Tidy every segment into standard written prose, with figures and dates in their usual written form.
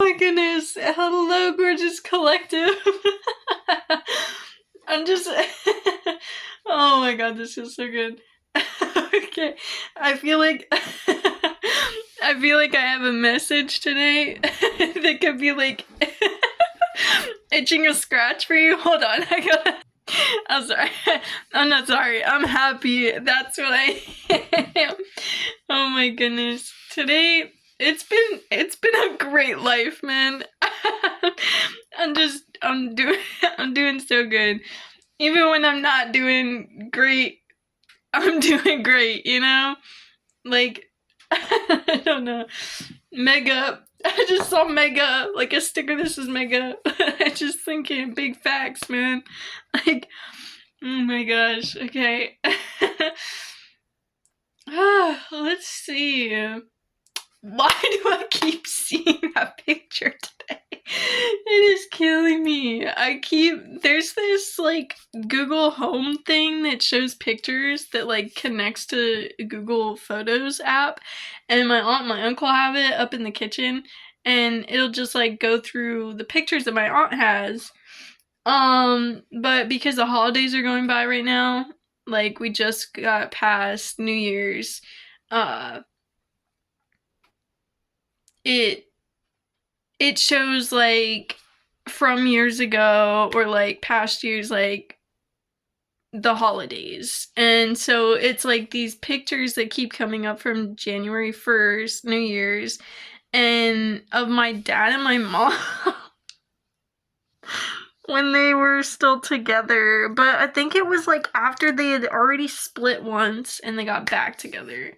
my goodness. Hello, gorgeous collective. I'm just. Oh my god, this is so good. Okay, I feel like. I feel like I have a message today that could be like itching a scratch for you. Hold on, I gotta. I'm sorry. I'm not sorry. I'm happy. That's what I am. Oh my goodness. Today it's been a great life, man. I'm doing so good. Even when I'm not doing great, I'm doing great, you know? Like I don't know. Mega. I just saw mega, like a sticker. This is mega. I just thinking big facts, man. Like, oh my gosh. Okay. Let's see. Why do I keep seeing that picture today? It is killing me. There's this like Google Home thing that shows pictures that like connects to Google Photos app, and my aunt and my uncle have it up in the kitchen, and it'll just like go through the pictures that my aunt has. But because the holidays are going by right now, like we just got past New Year's, uh, it it shows like from years ago or like past years, like the holidays. And so it's like these pictures that keep coming up from January 1st, New Year's, and of my dad and my mom when they were still together. But I think it was like after they had already split once and they got back together.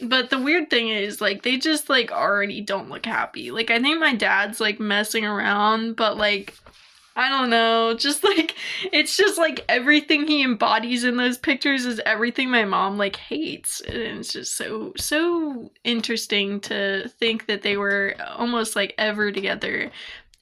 But the weird thing is, like, they just, like, already don't look happy. Like, I think my dad's, like, messing around, but, like, I don't know. Just, like, it's just, like, everything he embodies in those pictures is everything my mom, like, hates. And it's just so interesting to think that they were almost, like, ever together.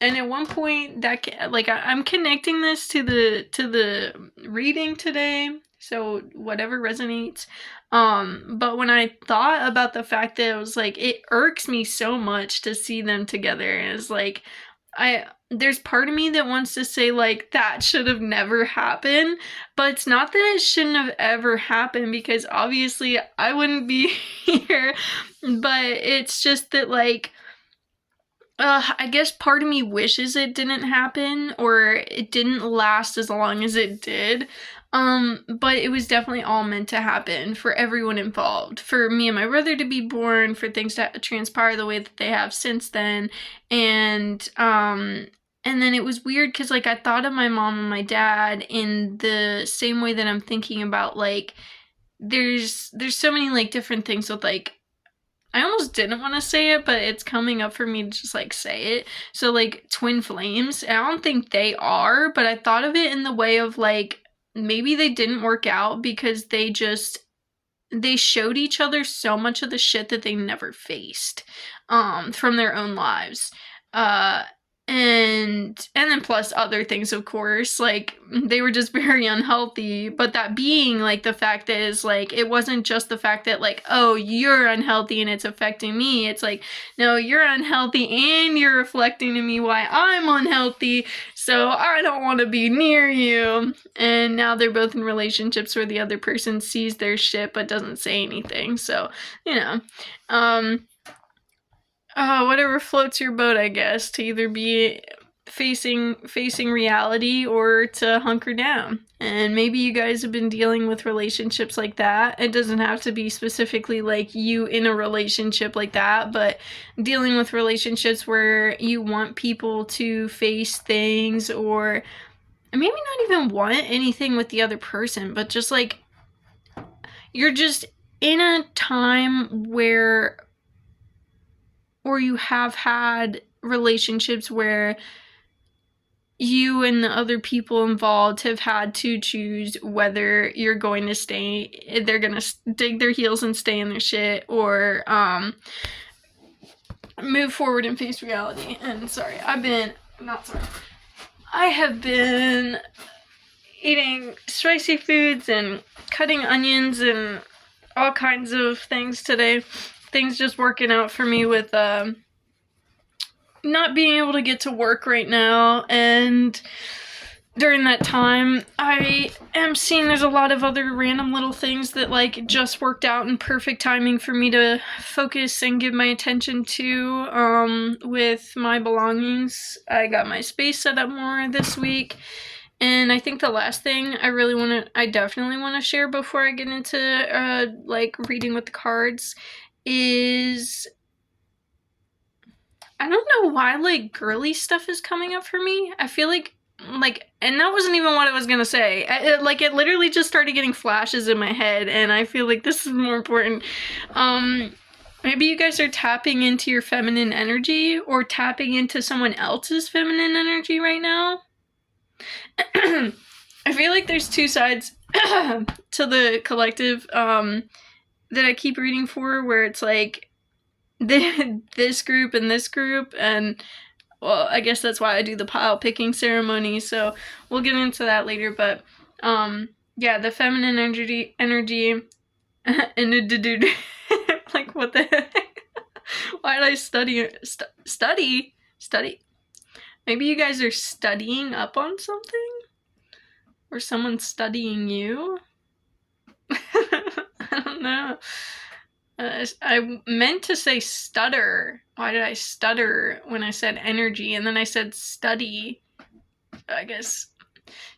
And at one point, like, I'm connecting this to the reading today, so whatever resonates. But when I thought about the fact that it was like, it irks me so much to see them together, and it's like, there's part of me that wants to say, like, that should have never happened, but it's not that it shouldn't have ever happened, because obviously I wouldn't be here, but it's just that, like, I guess part of me wishes it didn't happen, or it didn't last as long as it did. But it was definitely all meant to happen for everyone involved. For me and my brother to be born, for things to transpire the way that they have since then. And then it was weird because, like, I thought of my mom and my dad in the same way that I'm thinking about, like, there's so many, like, different things with, like, I almost didn't want to say it, but it's coming up for me to just, like, say it. So, like, twin flames, I don't think they are, but I thought of it in the way of, like, maybe they didn't work out because they showed each other so much of the shit that they never faced, from their own lives. And then plus other things, of course, like, they were just very unhealthy. But that being, like, the fact that is, like, it wasn't just the fact that, like, oh, you're unhealthy and it's affecting me. It's like, no, you're unhealthy and you're reflecting to me why I'm unhealthy, so I don't want to be near you. And now they're both in relationships where the other person sees their shit but doesn't say anything. So, you know, whatever floats your boat, I guess, to either be facing reality or to hunker down. And maybe you guys have been dealing with relationships like that. It doesn't have to be specifically like you in a relationship like that, but dealing with relationships where you want people to face things, or maybe not even want anything with the other person, but just like you're just in a time where, or you have had relationships where you and the other people involved have had to choose whether you're going to stay, they're gonna dig their heels and stay in their shit, or move forward and face reality. And I have been eating spicy foods and cutting onions and all kinds of things today. Things just working out for me with not being able to get to work right now, and during that time I am seeing there's a lot of other random little things that like just worked out in perfect timing for me to focus and give my attention to with my belongings. I got my space set up more this week. And I think the last thing I definitely want to share before I get into like reading with the cards is, I don't know why like girly stuff is coming up for me. I feel like, and that wasn't even what I was gonna say. It literally just started getting flashes in my head, and I feel like this is more important. Maybe you guys are tapping into your feminine energy or tapping into someone else's feminine energy right now. I feel like there's two sides to the collective that I keep reading for, where it's like this group and this group, and well, I guess that's why I do the pile picking ceremony, so we'll get into that later. But yeah, the feminine energy and like, what the heck? Why did I study? Maybe you guys are studying up on something? Or someone's studying you? I don't know. I meant to say stutter. Why did I stutter when I said energy? And then I said study. I guess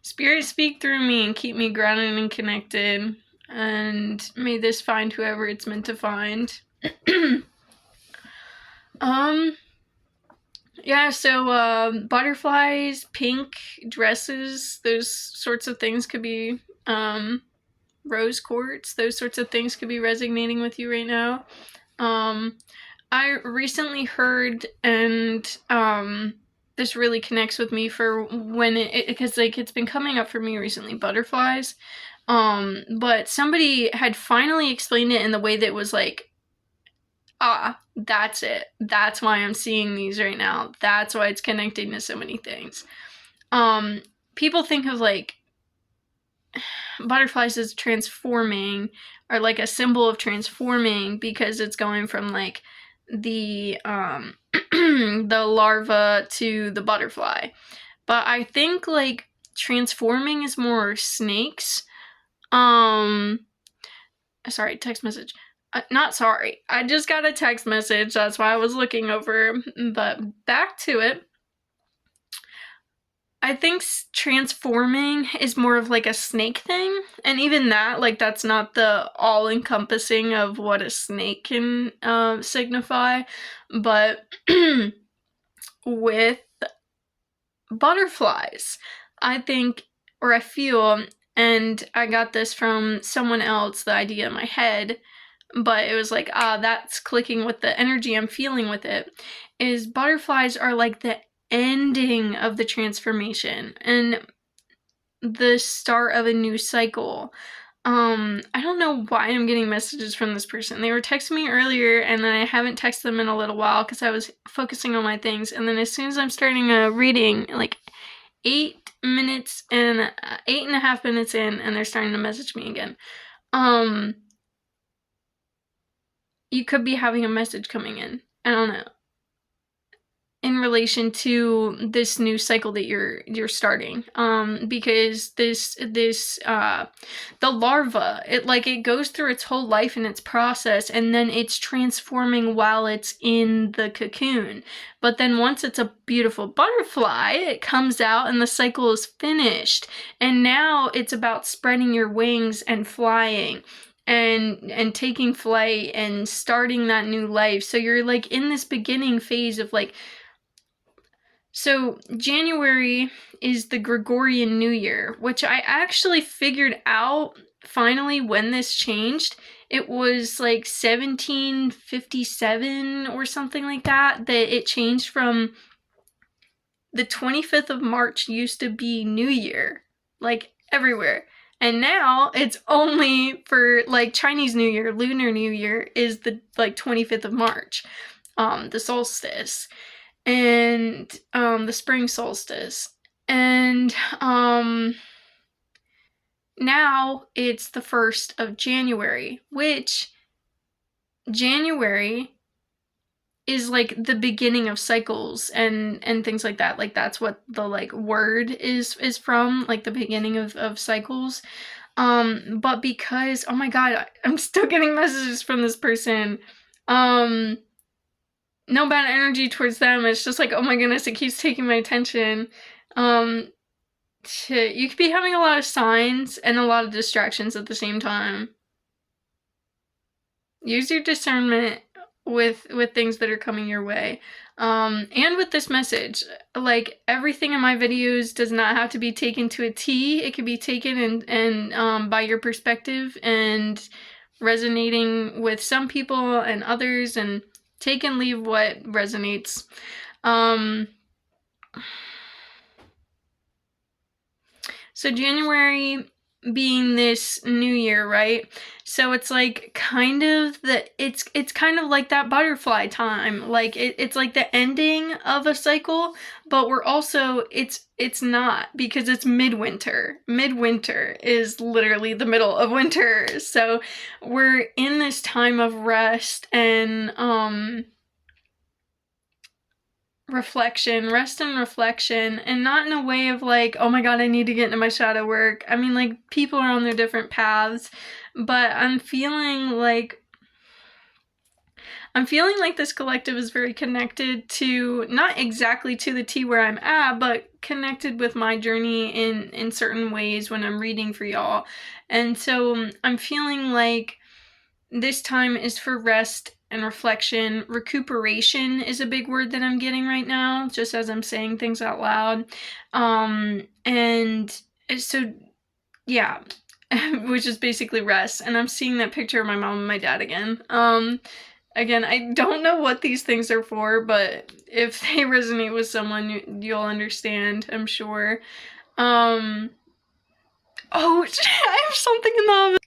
spirit speak through me and keep me grounded and connected. And may this find whoever it's meant to find. Yeah, so butterflies, pink dresses, those sorts of things could be rose quartz, those sorts of things could be resonating with you right now. I recently heard, and this really connects with me for when because like it's been coming up for me recently, butterflies. But somebody had finally explained it in the way that was like, that's it. That's why I'm seeing these right now. That's why it's connecting to so many things. People think of like butterflies as transforming, or like a symbol of transforming, because it's going from like the the larva to the butterfly. But I think like transforming is more snakes. Sorry, text message. Not sorry. I just got a text message. That's why I was looking over. But back to it. I think transforming is more of like a snake thing. And even that, like, that's not the all-encompassing of what a snake can signify. But with butterflies, I think, or I feel, and I got this from someone else, the idea in my head, but it was like, that's clicking with the energy I'm feeling with it, is butterflies are like the ending of the transformation and the start of a new cycle. I don't know why I'm getting messages from this person. They were texting me earlier, and then I haven't texted them in a little while because I was focusing on my things. And then as soon as I'm starting a reading, like 8.5 minutes in, and they're starting to message me again. You could be having a message coming in. I don't know. In relation to this new cycle that you're starting, because the larva, it goes through its whole life and its process, and then it's transforming while it's in the cocoon. But then once it's a beautiful butterfly, it comes out and the cycle is finished, and now it's about spreading your wings and flying and taking flight and starting that new life. So you're like in this beginning phase of like, so January is the Gregorian New Year, which I actually figured out finally when this changed. It was like 1757 or something like that it changed from the 25th of March used to be New Year, like everywhere. And now it's only for like Chinese New Year, Lunar New Year is the like 25th of March, the solstice. And the spring solstice, and now it's the 1st of January, which January is like the beginning of cycles and things like that. Like that's what the like word is from, like the beginning of cycles. But because, oh my god, I'm still getting messages from this person. No bad energy towards them. It's just like, oh my goodness, it keeps taking my attention. You could be having a lot of signs and a lot of distractions at the same time. Use your discernment with things that are coming your way. And with this message, like everything in my videos does not have to be taken to a T. It can be taken and by your perspective and resonating with some people and others, and take and leave what resonates. So January being this new year, right? So it's like kind of it's kind of like that butterfly time. Like it's like the ending of a cycle, but we're also it's not, because it's midwinter. Midwinter is literally the middle of winter. So we're in this time of rest and rest and reflection, and not in a way of like, oh my god, I need to get into my shadow work. I mean, like, people are on their different paths, but I'm feeling like this collective is very connected to, not exactly to the T where I'm at, but connected with my journey in certain ways when I'm reading for y'all. And so I'm feeling like this time is for rest and reflection. Recuperation is a big word that I'm getting right now, just as I'm saying things out loud. And so, yeah, which is basically rest. And I'm seeing that picture of my mom and my dad again. Again, I don't know what these things are for, but if they resonate with someone, you'll understand, I'm sure. Oh, I have something in the oven.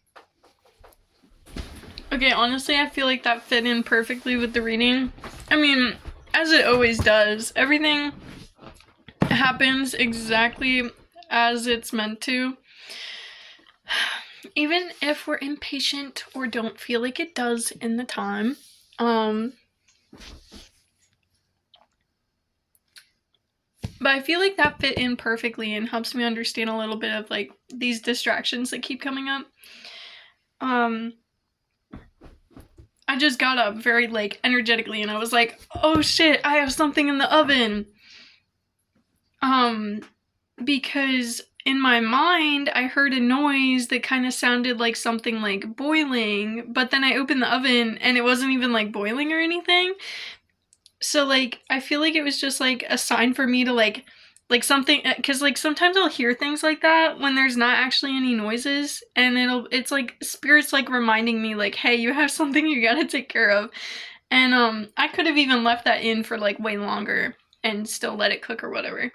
Okay, honestly, I feel like that fit in perfectly with the reading. I mean, as it always does, everything happens exactly as it's meant to. Even if we're impatient or don't feel like it does in the time. But I feel like that fit in perfectly and helps me understand a little bit of like these distractions that keep coming up. I just got up very like energetically and I was like, oh shit, I have something in the oven. Because in my mind, I heard a noise that kind of sounded like something like boiling, but then I opened the oven and it wasn't even like boiling or anything. So like, I feel like it was just like a sign for me to like something, because like sometimes I'll hear things like that when there's not actually any noises, and it's like spirits like reminding me like, hey, you have something you gotta take care of. And I could have even left that in for like way longer and still let it cook or whatever.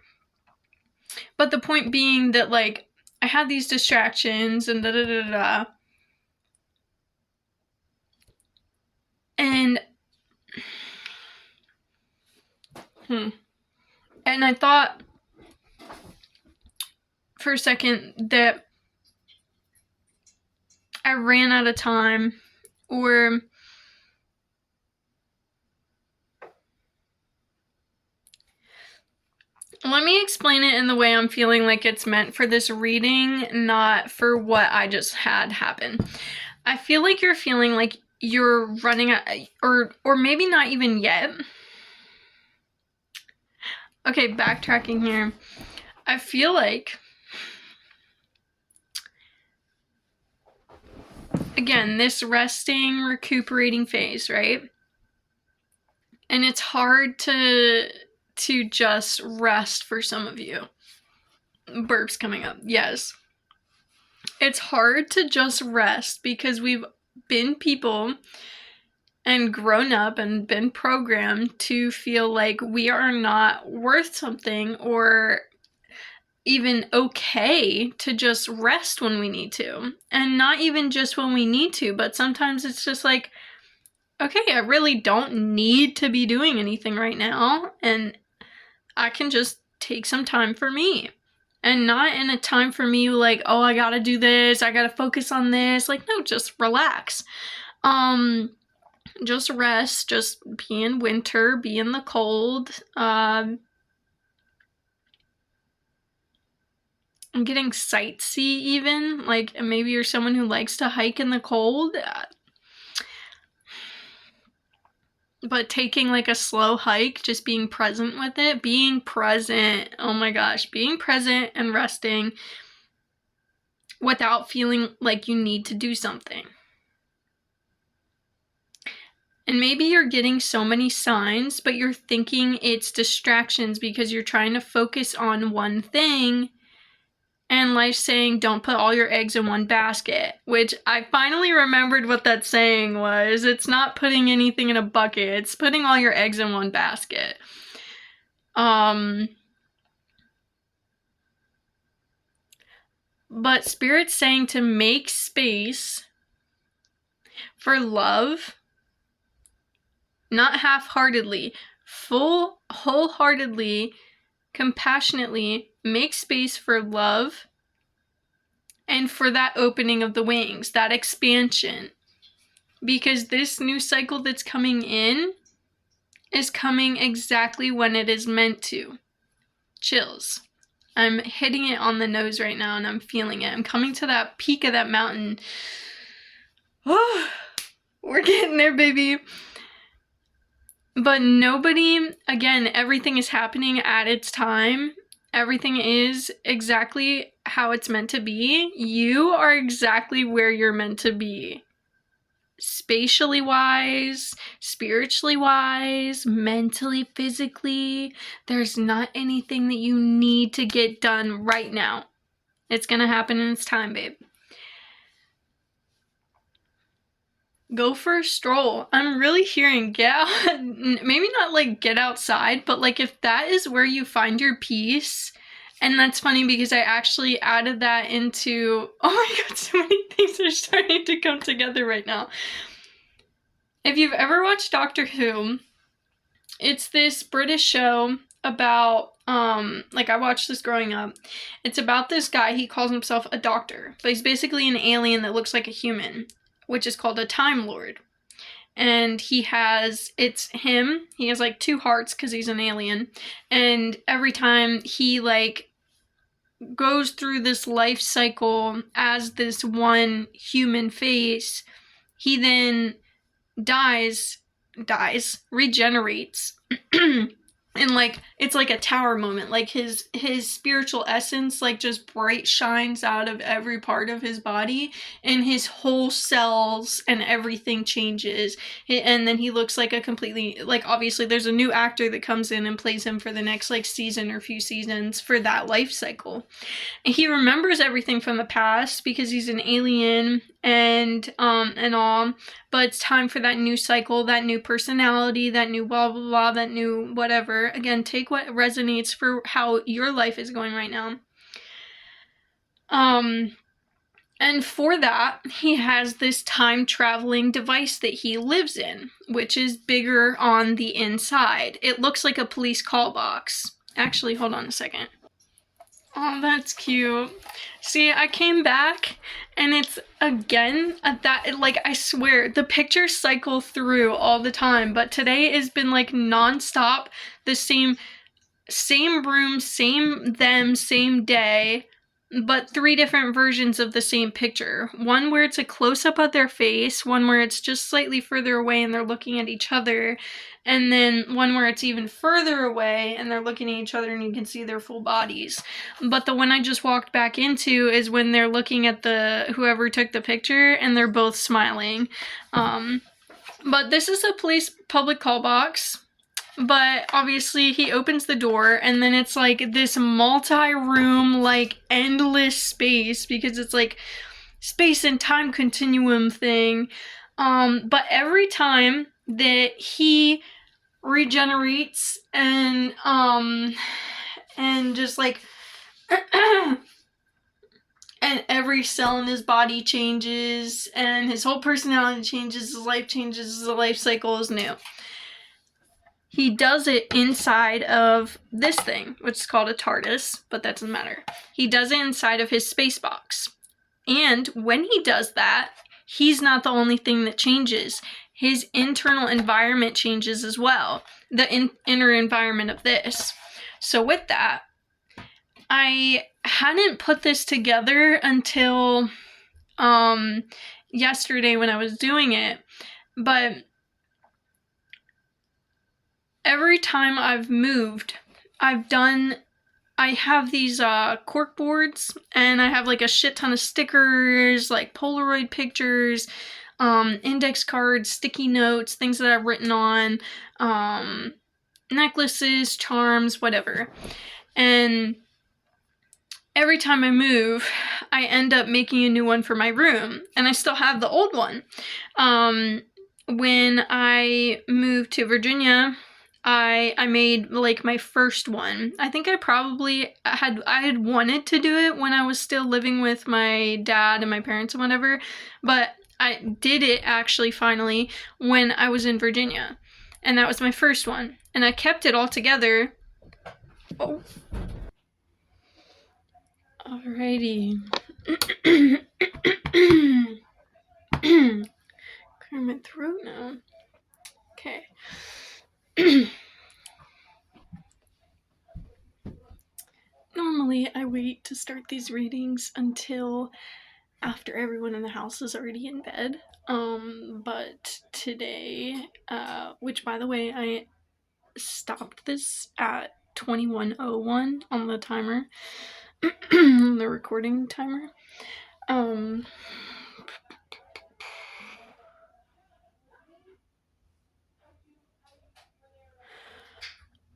But the point being that like I had these distractions and da-da-da-da-da. And and I thought for a second that I ran out of time, or let me explain it in the way I'm feeling like it's meant for this reading, not for what I just had happen. I feel like you're feeling like you're running out, or maybe not even yet. Okay, backtracking here. I feel like, again, this resting, recuperating phase, right? And it's hard to just rest for some of you. Burps coming up, yes. It's hard to just rest because we've been people and grown up and been programmed to feel like we are not worth something or even okay to just rest when we need to. And not even just when we need to, but sometimes it's just like, okay, I really don't need to be doing anything right now, and I can just take some time for me. And not in a time for me like, oh, I gotta do this, I gotta focus on this. Like, no, just relax. just rest, just be in winter, be in the cold. I'm getting sightsee even, like maybe you're someone who likes to hike in the cold, but taking like a slow hike, just being present with it, being present, oh my gosh, being present and resting without feeling like you need to do something. And maybe you're getting so many signs, but you're thinking it's distractions because you're trying to focus on one thing. And life's saying, don't put all your eggs in one basket, which I finally remembered what that saying was. It's not putting anything in a bucket, it's putting all your eggs in one basket. But Spirit's saying to make space for love, not half-heartedly, wholeheartedly, compassionately make space for love and for that opening of the wings, that expansion. Because this new cycle that's coming in is coming exactly when it is meant to. Chills. I'm hitting it on the nose right now and I'm feeling it. I'm coming to that peak of that mountain. Oh, we're getting there, baby. But nobody, again, everything is happening at its time. Everything is exactly how it's meant to be. You are exactly where you're meant to be. Spatially wise, spiritually wise, mentally, physically. There's not anything that you need to get done right now. It's gonna happen in its time, babe. Go for a stroll. I'm really hearing get out, maybe not like get outside, but like if that is where you find your peace. And that's funny because I actually added that into, oh my god, so many things are starting to come together right now. If you've ever watched Doctor Who, it's this British show about, like I watched this growing up. It's about this guy, he calls himself a doctor, but he's basically an alien that looks like a human, which is called a Time Lord. And he has like 2 hearts because he's an alien. And every time he like goes through this life cycle as this one human face, he then regenerates. And like it's like a tower moment, like his spiritual essence like just bright shines out of every part of his body, and his whole cells and everything changes, and then he looks like a completely, like obviously there's a new actor that comes in and plays him for the next like season or few seasons for that life cycle. And he remembers everything from the past because he's an alien and all, but it's time for that new cycle, that new personality, that new blah blah blah, that new whatever. Again, take what resonates for how your life is going right now. And for that, he has this time traveling device that he lives in, which is bigger on the inside. It looks like a police call box. Actually, hold on a second. Oh, that's cute. See, I came back and it's again that, like, I swear the pictures cycle through all the time, but today has been like nonstop, the same room, same them, same day, but 3 different versions of the same picture. One where it's a close-up of their face, one where it's just slightly further away and they're looking at each other, and then one where it's even further away and they're looking at each other and you can see their full bodies. But the one I just walked back into is when they're looking at whoever took the picture and they're both smiling. But this is a police public call box. But obviously he opens the door and then it's like this multi-room, like endless space, because it's like space and time continuum thing. But every time that he regenerates and just like and every cell in his body changes and his whole personality changes, his life changes, his life cycle is new. He does it inside of this thing, which is called a TARDIS, but that doesn't matter. He does it inside of his space box. And when he does that, he's not the only thing that changes. his internal environment changes as well, the inner environment of this. So with that, I hadn't put this together until yesterday when I was doing it, but every time I've moved, I have these cork boards, and I have like a shit ton of stickers, like Polaroid pictures, index cards, sticky notes, things that I've written on, necklaces, charms, whatever. And every time I move, I end up making a new one for my room, and I still have the old one. When I moved to Virginia, I made like my first one. I think I had wanted to do it when I was still living with my dad and my parents and whatever, but I did it actually finally when I was in Virginia, and that was my first one, and I kept it all together. Oh. Alrighty. Clear my throat now. Okay. Normally, I wait to start these readings until after everyone in the house is already in bed. But today, which by the way, I stopped this at 21:01 on the timer, the recording timer.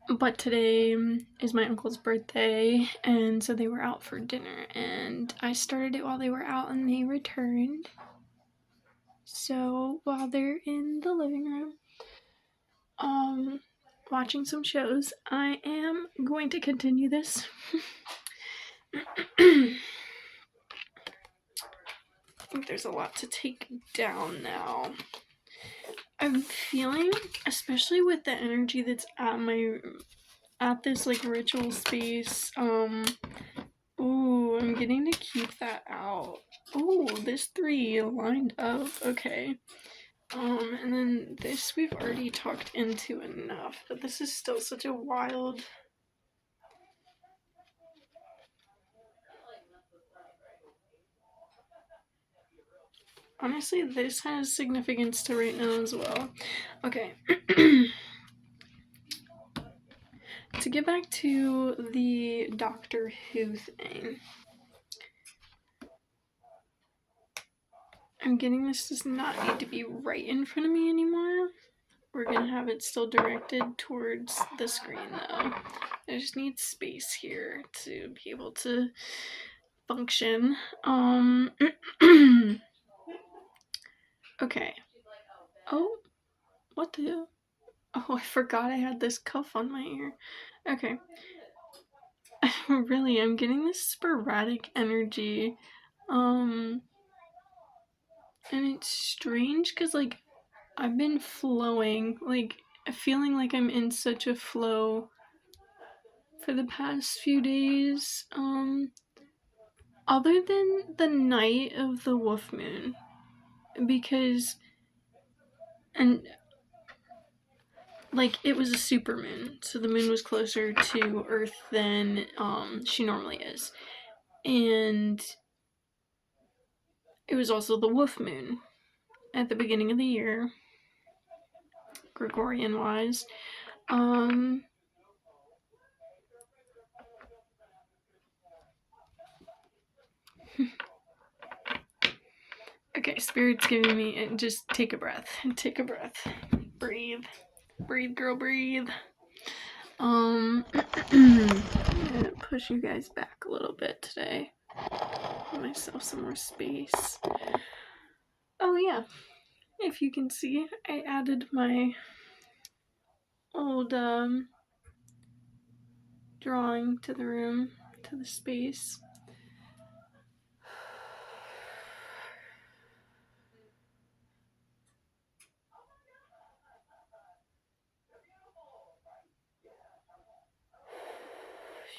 But today is my uncle's birthday, and so they were out for dinner, and I started it while they were out, and they returned. So while they're in the living room, watching some shows, I am going to continue this. I think there's a lot to take down now. I'm feeling, especially with the energy that's at this like ritual space, ooh, I'm getting to keep that out. Ooh, this 3 lined up, okay. And then this we've already talked into enough, but this is still such a wild... Honestly, this has significance to right now as well. Okay. To get back to the Doctor Who thing, I'm getting this does not need to be right in front of me anymore. We're gonna have it still directed towards the screen though. I just need space here to be able to function. Okay. Oh, what the... Oh, I forgot I had this cuff on my ear. Okay. Really, I'm getting this sporadic energy. And it's strange because, like, I've been flowing, like, feeling like I'm in such a flow for the past few days. Other than the night of the wolf moon. Because, and, like, it was a super moon, so the moon was closer to Earth than she normally is. And it was also the wolf moon at the beginning of the year, Gregorian wise. Okay, Spirit's giving me, just take a breath. Take a breath. Breathe. Breathe, girl, breathe. I'm gonna push you guys back a little bit today. Give myself some more space. Oh yeah, if you can see, I added my old drawing to the room, to the space.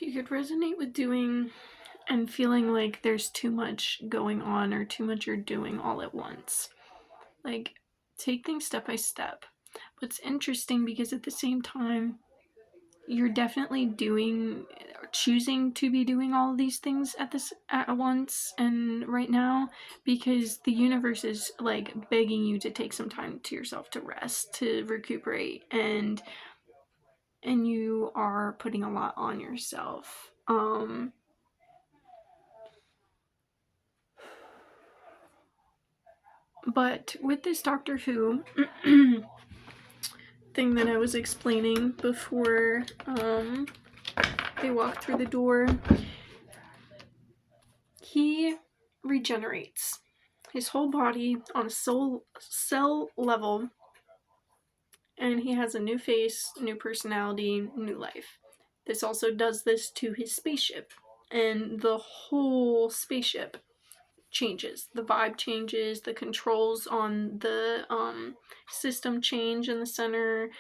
You could resonate with doing and feeling like there's too much going on or too much you're doing all at once. Like, take things step by step. But it's interesting because at the same time, you're definitely choosing to be doing all of these things at once and right now, because the universe is like begging you to take some time to yourself, to rest, to recuperate, and you are putting a lot on yourself. But with this Doctor Who thing that I was explaining before they walked through the door, he regenerates his whole body on a cell level, and he has a new face, new personality, new life. This also does this to his spaceship, and the whole spaceship changes. The vibe changes, the controls on the system change in the center.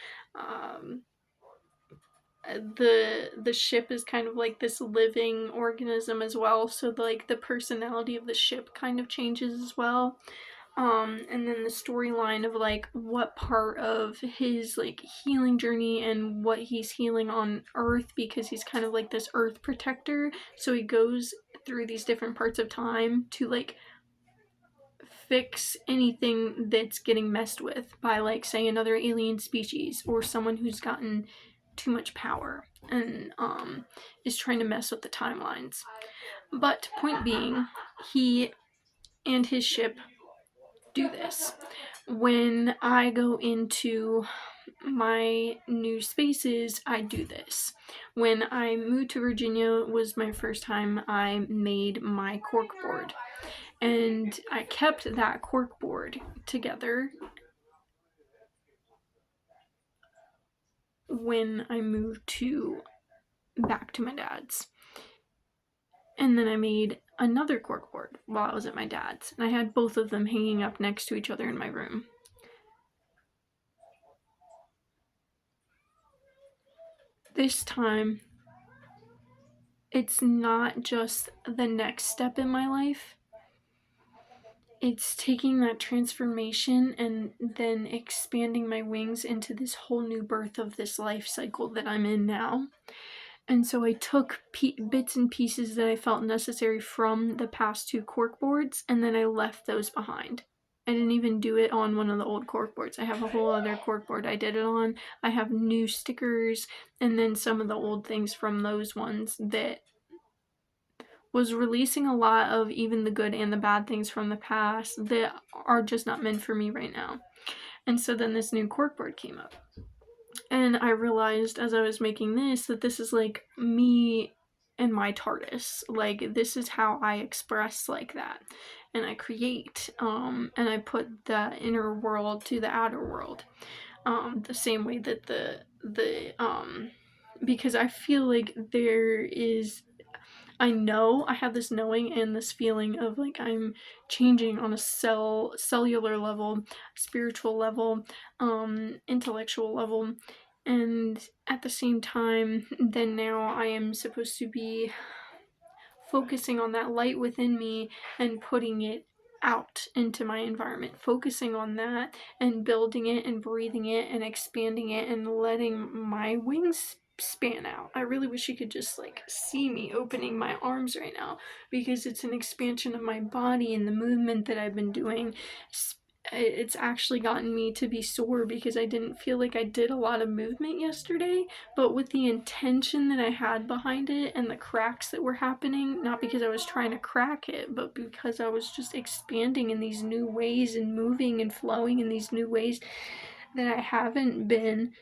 The ship is kind of like this living organism as well, so the personality of the ship kind of changes as well. And then the storyline of like what part of his like healing journey and what he's healing on Earth, because he's kind of like this Earth protector, so he goes through these different parts of time to like fix anything that's getting messed with by, like, say, another alien species or someone who's gotten too much power and is trying to mess with the timelines. But point being, he and his ship do this. When I go into my new spaces, I do this. When I moved to Virginia was my first time I made my cork board. And I kept that cork board together when I moved back to my dad's. And then I made another cork board while I was at my dad's. And I had both of them hanging up next to each other in my room. This time, it's not just the next step in my life. It's taking that transformation and then expanding my wings into this whole new birth of this life cycle that I'm in now. And so I took bits and pieces that I felt necessary from the past two cork boards, and then I left those behind. I didn't even do it on one of the old cork boards. I have a whole other cork board I did it on. I have new stickers, and then some of the old things from those ones that was releasing a lot of even the good and the bad things from the past that are just not meant for me right now. And so then this new cork board came up. And I realized as I was making this that this is like me and my TARDIS. Like, this is how I express like that. And I create, and I put the inner world to the outer world. The same way that because I feel like I know I have this knowing and this feeling of like I'm changing on a cellular level, spiritual level, intellectual level, and at the same time, then now I am supposed to be focusing on that light within me and putting it out into my environment, focusing on that and building it and breathing it and expanding it and letting my wings span out. I really wish you could just like see me opening my arms right now, because it's an expansion of my body and the movement that I've been doing. It's actually gotten me to be sore because I didn't feel like I did a lot of movement yesterday, but with the intention that I had behind it and the cracks that were happening, not because I was trying to crack it, but because I was just expanding in these new ways and moving and flowing in these new ways that I haven't been,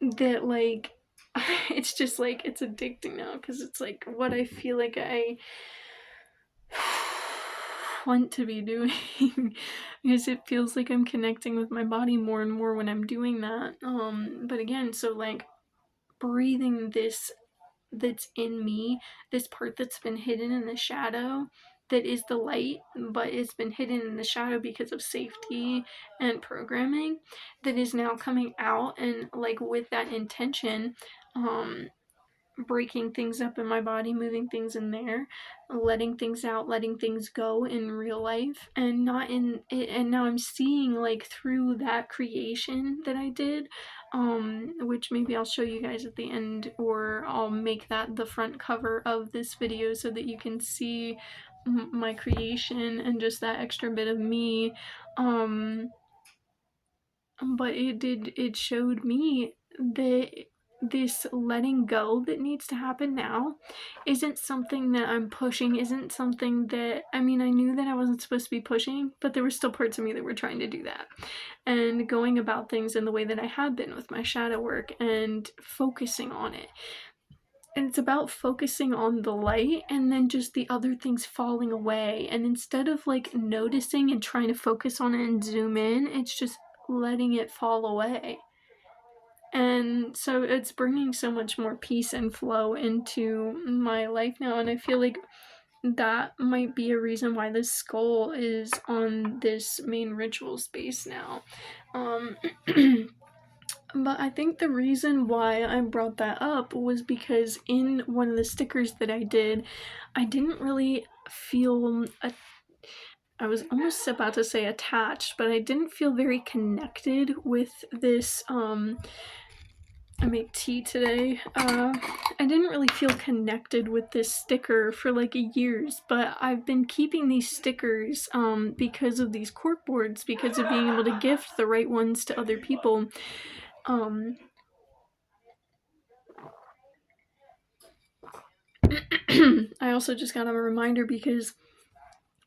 that like, it's just like, it's addicting now, because it's like what I feel like I want to be doing because it feels like I'm connecting with my body more and more when I'm doing that. But again, so like breathing this that's in me, this part that's been hidden in the shadow, that is the light, but it's been hidden in the shadow because of safety and programming, that is now coming out, and like with that intention, breaking things up in my body, moving things in there, letting things out, letting things go in real life, and not in it. And now I'm seeing like through that creation that I did, which maybe I'll show you guys at the end, or I'll make that the front cover of this video so that you can see my creation and just that extra bit of me. But it showed me that this letting go that needs to happen now isn't something that I'm pushing, isn't something that, I mean, I knew that I wasn't supposed to be pushing, but there were still parts of me that were trying to do that. And going about things in the way that I had been with my shadow work and focusing on it. And it's about focusing on the light and then just the other things falling away. And instead of like noticing and trying to focus on it and zoom in, it's just letting it fall away. And so it's bringing so much more peace and flow into my life now. And I feel like that might be a reason why this skull is on this main ritual space now. But I think the reason why I brought that up was because in one of the stickers that I did, I didn't really feel I was almost about to say attached, but I didn't feel very connected with this. I make tea today. I didn't really feel connected with this sticker for like years, but I've been keeping these stickers because of these cork boards, because of being able to gift the right ones to other people. I also just got a reminder because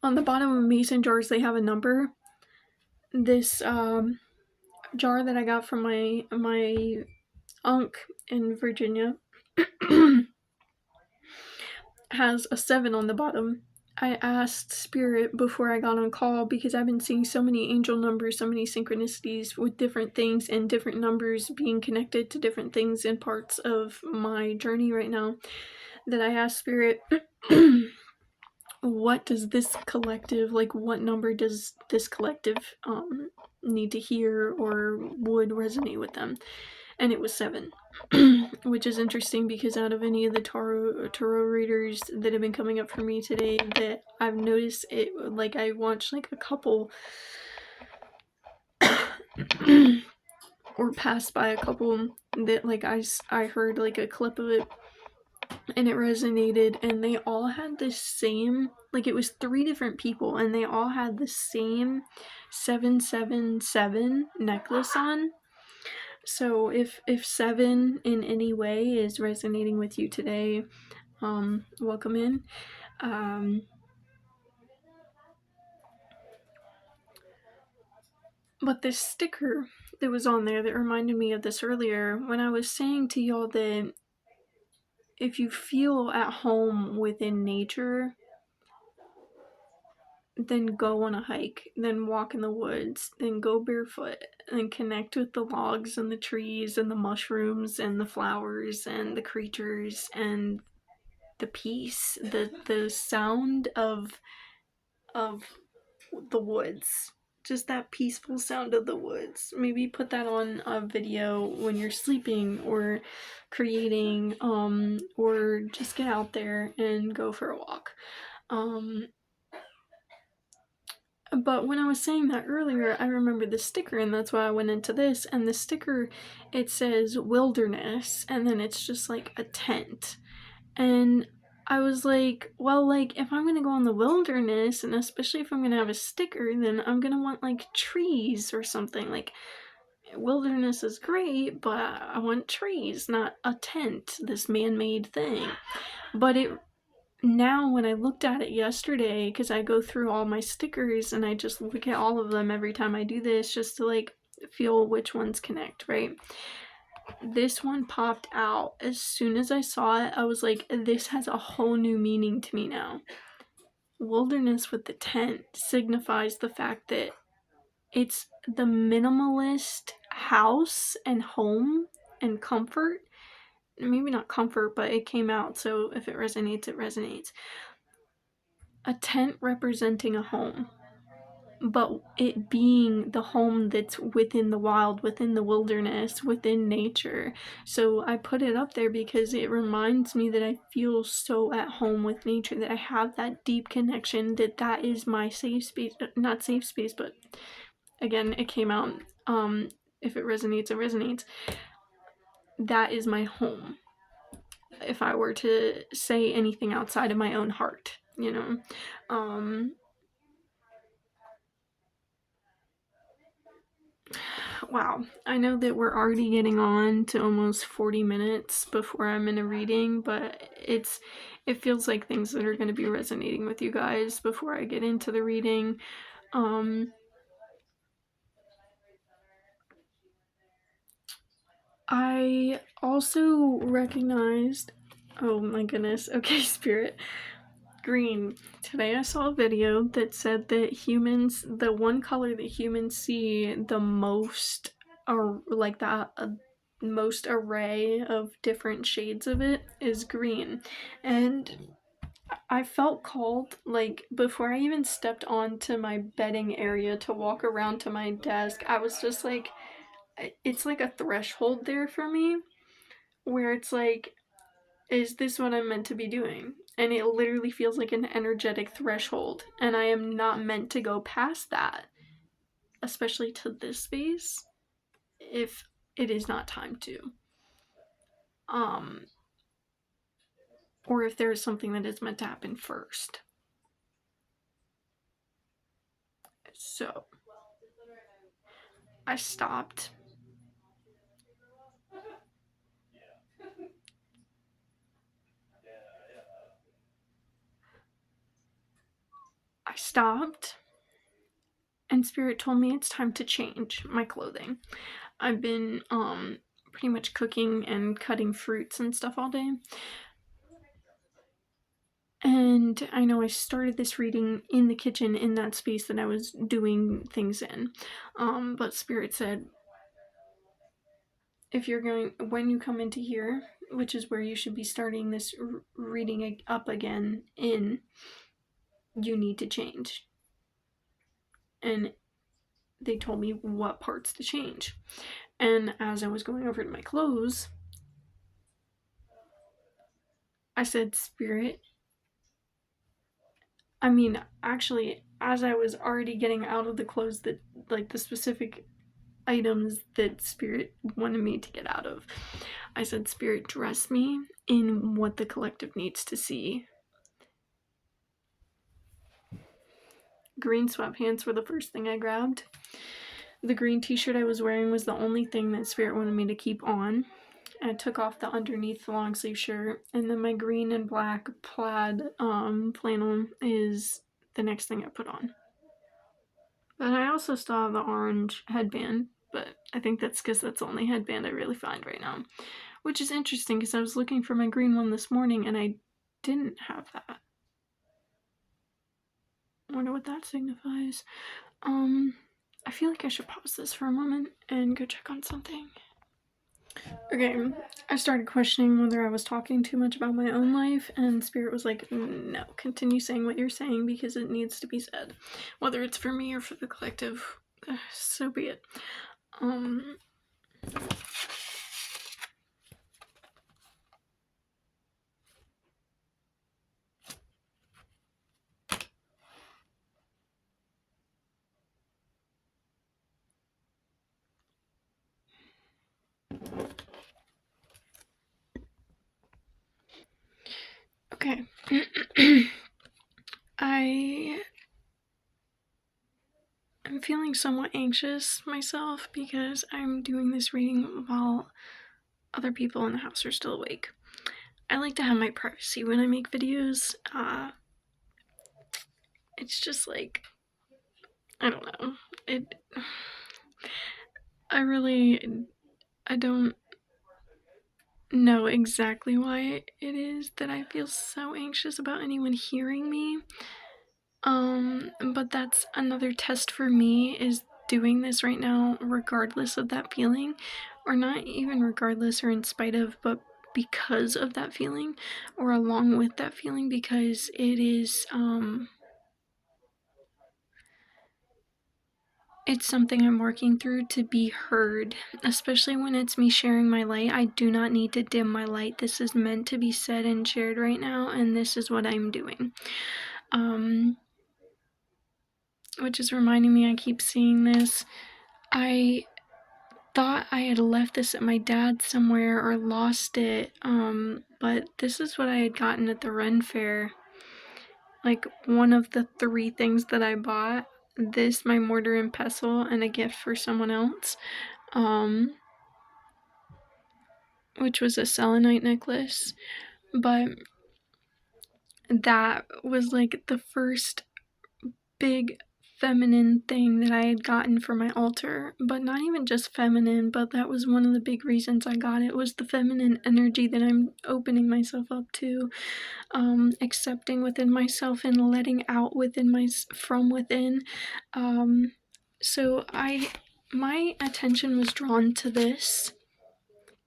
on the bottom of mason jars they have a number. This jar that I got from my uncle in Virginia has a 7 on the bottom. I asked Spirit before I got on call because I've been seeing so many angel numbers, so many synchronicities with different things and different numbers being connected to different things in parts of my journey right now, that I asked Spirit, what does this collective, like what number does this collective need to hear or would resonate with them? And it was 7. Which is interesting because out of any of the tarot readers that have been coming up for me today, that I've noticed it, like I watched like a couple or passed by a couple that like I heard like a clip of it and it resonated, and they all had the same, like it was 3 different people and they all had the same 777 necklace on. So if 7 in any way is resonating with you today, welcome in. But this sticker that was on there that reminded me of this earlier, when I was saying to y'all that if you feel at home within nature, then go on a hike, then walk in the woods, then go barefoot and connect with the logs and the trees and the mushrooms and the flowers and the creatures and the peace, the sound of the woods, just that peaceful sound of the woods. Maybe put that on a video when you're sleeping or creating, or just get out there and go for a walk. But when I was saying that earlier, I remembered the sticker, and that's why I went into this. And the sticker, it says wilderness, and then it's just like a tent. And I was like, well, like, if I'm gonna go in the wilderness, and especially if I'm gonna have a sticker, then I'm gonna want, like, trees or something. Like, wilderness is great, but I want trees, not a tent, this man-made thing. But it, now when I looked at it yesterday, because I go through all my stickers, and I just look at all of them every time I do this, just to, like, feel which ones connect, right? This one popped out. As soon as I saw it, I was like, this has a whole new meaning to me now. Wilderness with the tent signifies the fact that it's the minimalist house and home and comfort. Maybe not comfort, but it came out, so if it resonates, it resonates. A tent representing a home. but it being the home that's within the wild, within the wilderness, within nature. So I put it up there because it reminds me that I feel so at home with nature, that I have that deep connection, that is my safe space. Not safe space, but again, it came out. If it resonates, it resonates. That is my home. If I were to say anything outside of my own heart, you know. Wow, I know that we're already getting on to almost 40 minutes before I'm in a reading, but it feels like things that are going to be resonating with you guys before I get into the reading. I also recognized, oh my goodness, okay, Spirit, green. Today I saw a video that said that humans, the one color that humans see the most, or like the most array of different shades of it, is green. And I felt called, like, before I even stepped onto my bedding area to walk around to my desk, I was just like, it's like a threshold there for me where it's like, is this what I'm meant to be doing? And it literally feels like an energetic threshold, and I am not meant to go past that, especially to this space, if it is not time to. Or if there is something that is meant to happen first. So, I stopped. And Spirit told me it's time to change my clothing. I've been pretty much cooking and cutting fruits and stuff all day. And I know I started this reading in the kitchen, in that space that I was doing things in. But Spirit said, when you come into here, which is where you should be starting this reading up again in, you need to change. And they told me what parts to change. And as I was going over to my clothes, I said, Spirit, actually, as I was already getting out of the clothes, that, like, the specific items that Spirit wanted me to get out of, I said, Spirit, dress me in what the collective needs to see. Green sweatpants were the first thing I grabbed. The green t-shirt I was wearing was the only thing that Spirit wanted me to keep on. I took off the underneath long sleeve shirt, and then my green and black plaid flannel is the next thing I put on. But I also still have the orange headband, but I think that's because that's the only headband I really find right now. Which is interesting because I was looking for my green one this morning and I didn't have that. I wonder what that signifies. I feel like I should pause this for a moment and go check on something. Okay, I started questioning whether I was talking too much about my own life, and Spirit was like, no, continue saying what you're saying because it needs to be said. Whether it's for me or for the collective, so be it. Okay. I am feeling somewhat anxious myself because I'm doing this reading while other people in the house are still awake. I like to have my privacy when I make videos. It's just like, I don't know. I don't know exactly why it is that I feel so anxious about anyone hearing me. But that's another test for me, is doing this right now regardless of that feeling, or not even regardless or in spite of, but because of that feeling, or along with that feeling, because it is it's something I'm working through to be heard, especially when it's me sharing my light. I do not need to dim my light. This is meant to be said and shared right now, and this is what I'm doing. Which is reminding me, I keep seeing this. I thought I had left this at my dad's somewhere or lost it, but this is what I had gotten at the Ren Fair. Like, one of the 3 things that I bought. This, my mortar and pestle, and a gift for someone else. Which was a selenite necklace. But that was like the first big feminine thing that I had gotten for my altar. But not even just feminine, but that was one of the big reasons I got it, was the feminine energy that I'm opening myself up to, accepting within myself and letting out from within. So my attention was drawn to this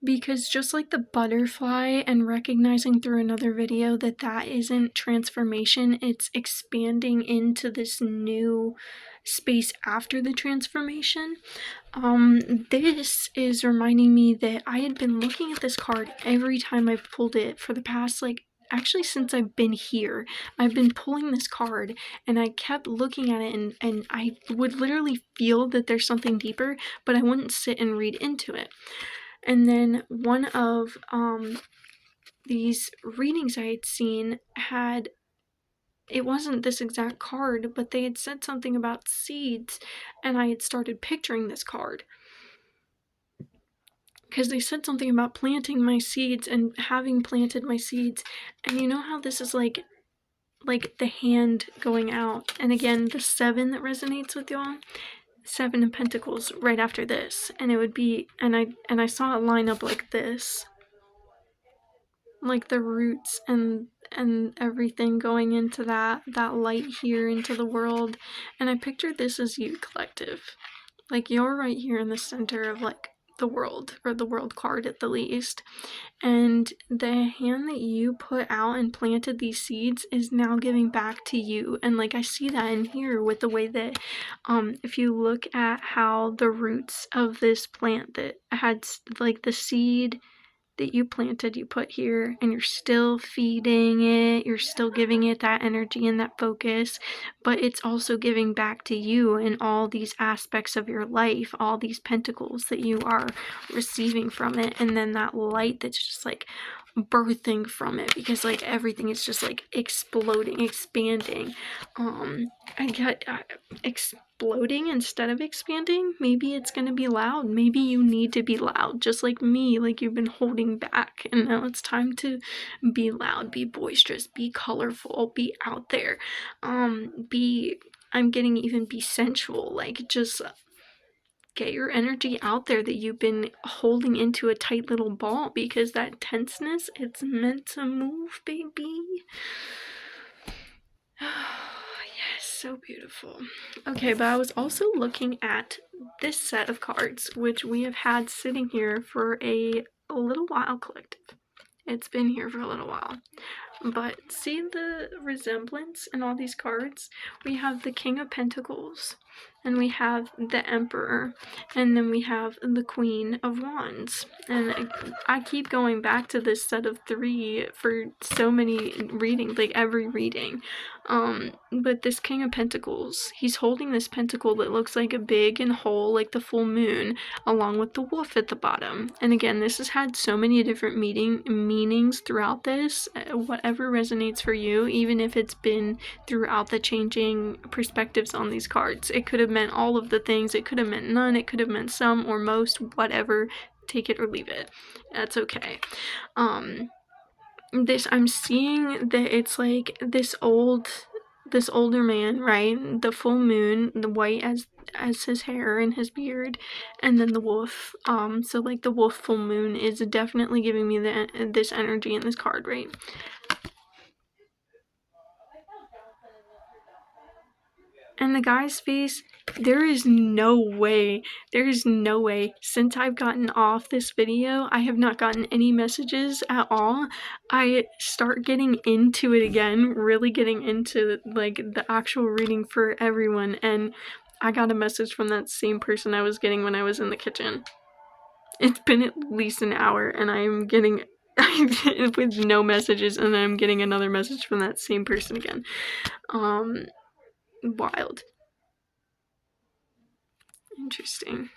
because, just like the butterfly, and recognizing through another video that isn't transformation, it's expanding into this new space after the transformation. This is reminding me that I had been looking at this card every time I've pulled it for the past, actually since I've been here. I've been pulling this card and I kept looking at it, and I would literally feel that there's something deeper, but I wouldn't sit and read into it. And then one of these readings I had seen it wasn't this exact card, but they had said something about seeds, and I had started picturing this card. Because they said something about planting my seeds and having planted my seeds. And you know how this is like the hand going out. And again, the 7 that resonates with y'all. 7 of Pentacles right after this, and it would be, and I saw it line up like this, like the roots and everything going into that light here into the world. And I pictured this as you, collective, like you're right here in the center of like the world, or the world card at the least, and the hand that you put out and planted these seeds is now giving back to you. And like I see that in here with the way that if you look at how the roots of this plant that had like the seed that you planted, you put here, and you're still feeding it, you're still giving it that energy and that focus, but it's also giving back to you in all these aspects of your life, all these pentacles that you are receiving from it, and then that light that's just like birthing from it, because like everything is just like exploding, expanding. I got exploding instead of expanding. Maybe it's gonna be loud. Maybe you need to be loud, just like me, like you've been holding back, and now it's time to be loud, be boisterous, be colorful, be out there, be sensual, like just get your energy out there that you've been holding into a tight little ball, because that tenseness, it's meant to move, baby. Yes, so beautiful. Okay, but I was also looking at this set of cards, which we have had sitting here for a little while, collective. It's been here for a little while. But see the resemblance in all these cards? We have the King of Pentacles, and we have the Emperor, and then we have the Queen of Wands. And I keep going back to this set of 3 for so many readings, like every reading. But this King of Pentacles, he's holding this pentacle that looks like a big and whole, like the full moon, along with the wolf at the bottom. And again, this has had so many different meanings throughout this. Whatever resonates for you, even if it's been throughout the changing perspectives on these cards. It could have meant all of the things, it could have meant none, it could have meant some or most, whatever. Take it or leave it. That's okay. I'm seeing that it's like this older man, right? The full moon, the white as his hair and his beard, and then the wolf. So like the wolf full moon is definitely giving me this energy in this card, right? And the guy's face, there is no way, since I've gotten off this video, I have not gotten any messages at all. I start getting into it again, really getting into like the actual reading for everyone, and I got a message from that same person I was getting when I was in the kitchen. It's been at least an hour, and I'm getting with no messages, and I'm getting another message from that same person again. Wild. Interesting.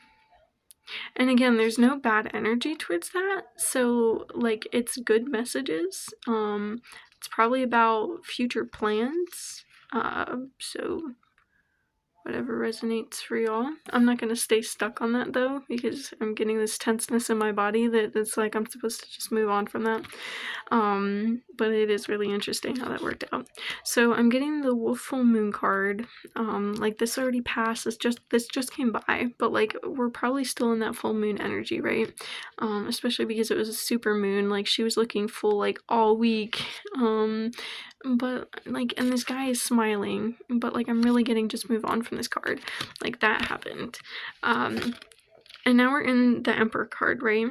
And again, there's no bad energy towards that, so like it's good messages. It's probably about future plans. So whatever resonates for y'all. I'm not gonna stay stuck on that though, because I'm getting this tenseness in my body that it's like I'm supposed to just move on from that. But it is really interesting how that worked out. So I'm getting the Wolf Full Moon card. Like this already passed. This just came by, but like we're probably still in that full moon energy, right? Especially because it was a super moon. Like she was looking full like all week. But like, and this guy is smiling, but like I'm really getting just move on from this card. Like that happened. And now we're in the Emperor card, right?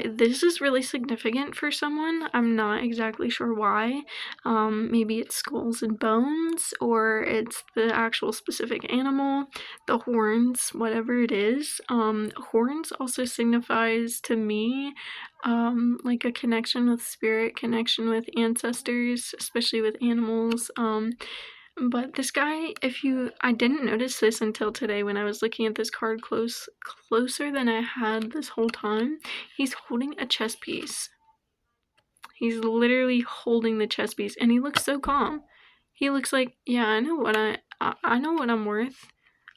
This is really significant for someone. I'm not exactly sure why. Maybe it's skulls and bones, or it's the actual specific animal, the horns, whatever it is. Horns also signifies to me like a connection with spirit, connection with ancestors, especially with animals. But this guy, I didn't notice this until today when I was looking at this card closer than I had this whole time. He's holding a chess piece. He's literally holding the chess piece, and he looks so calm. He looks like, yeah, I know what I know what I'm worth.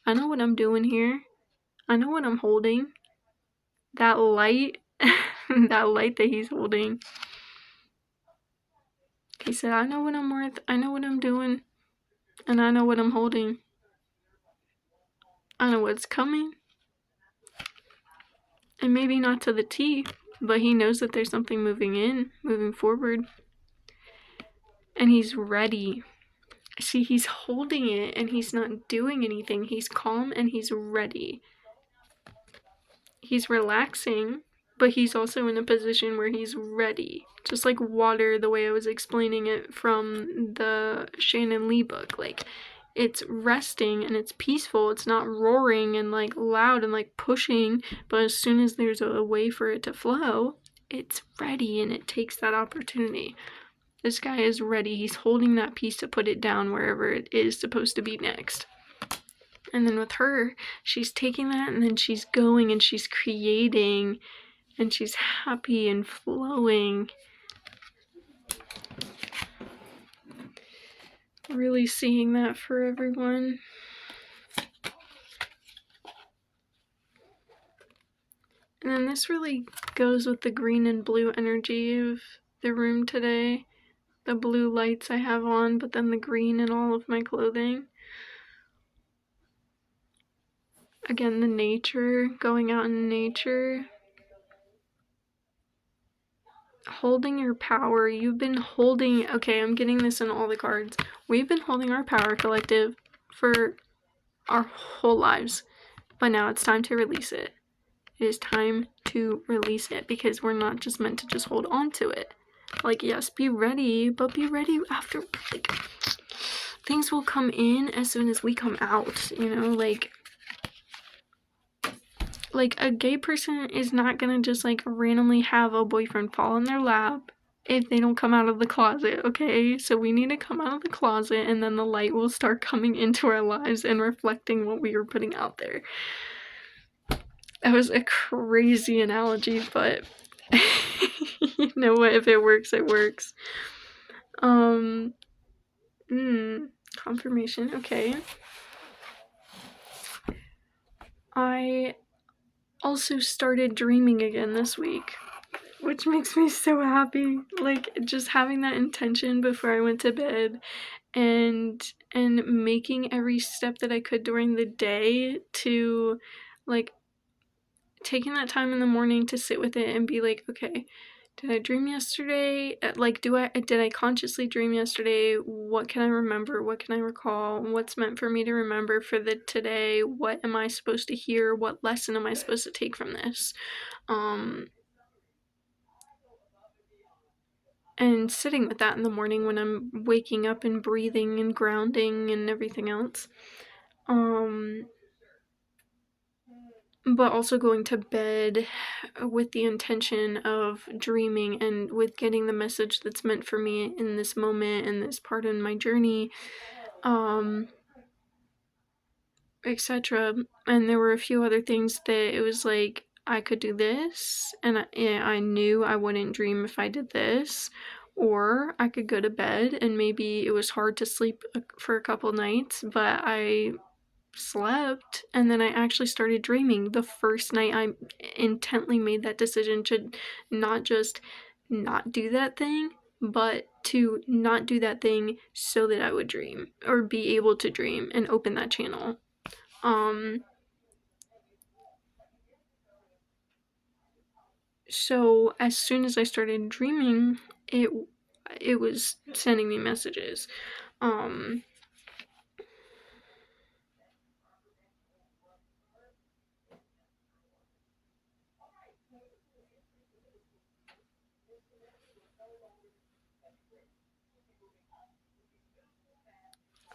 I know what I'm doing here. I know what I'm holding. That light, that light that he's holding. He said, I know what I'm worth. I know what I'm doing. And I know what I'm holding. I know what's coming. And maybe not to the T, but he knows that there's something moving forward. And he's ready. See, he's holding it and he's not doing anything. He's calm and he's ready. He's relaxing, but he's also in a position where he's ready. Just like water, the way I was explaining it from the Shannon Lee book. Like, it's resting and it's peaceful. It's not roaring and like loud and like pushing, but as soon as there's a way for it to flow, it's ready and it takes that opportunity. This guy is ready. He's holding that piece to put it down wherever it is supposed to be next. And then with her, she's taking that and then she's going and she's creating and she's happy and flowing. Really seeing that for everyone. And then this really goes with the green and blue energy of the room today. The blue lights I have on, but then the green in all of my clothing. Again, the nature, going out in nature. Holding your power. You've been holding, okay, I'm getting this in all the cards. We've been holding our power, collective, for our whole lives. But now it's time to release it. It is time to release it because we're not just meant to just hold on to it. Like, yes, be ready, but be ready after, like, things will come in as soon as we come out, you know, like a gay person is not gonna just, like, randomly have a boyfriend fall in their lap if they don't come out of the closet, okay? So we need to come out of the closet, and then the light will start coming into our lives and reflecting what we were putting out there. That was a crazy analogy, but you know what? If it works, it works. Confirmation, okay. I also started dreaming again this week, which makes me so happy. Like, just having that intention before I went to bed and making every step that I could during the day to, like, taking that time in the morning to sit with it and be like, okay, did I dream yesterday? Like, did I consciously dream yesterday? What can I remember? What can I recall? What's meant for me to remember for the today? What am I supposed to hear? What lesson am I supposed to take from this? And sitting with that in the morning when I'm waking up and breathing and grounding and everything else. but also going to bed with the intention of dreaming and with getting the message that's meant for me in this moment and this part in my journey, etc. And there were a few other things that it was like I could do this, and I knew I wouldn't dream if I did this, or I could go to bed and maybe it was hard to sleep for a couple nights, but I slept and then I actually started dreaming the first night I intently made that decision to not just not do that thing, but to not do that thing so that I would dream or be able to dream and open that channel. So as soon as I started dreaming, it was sending me messages.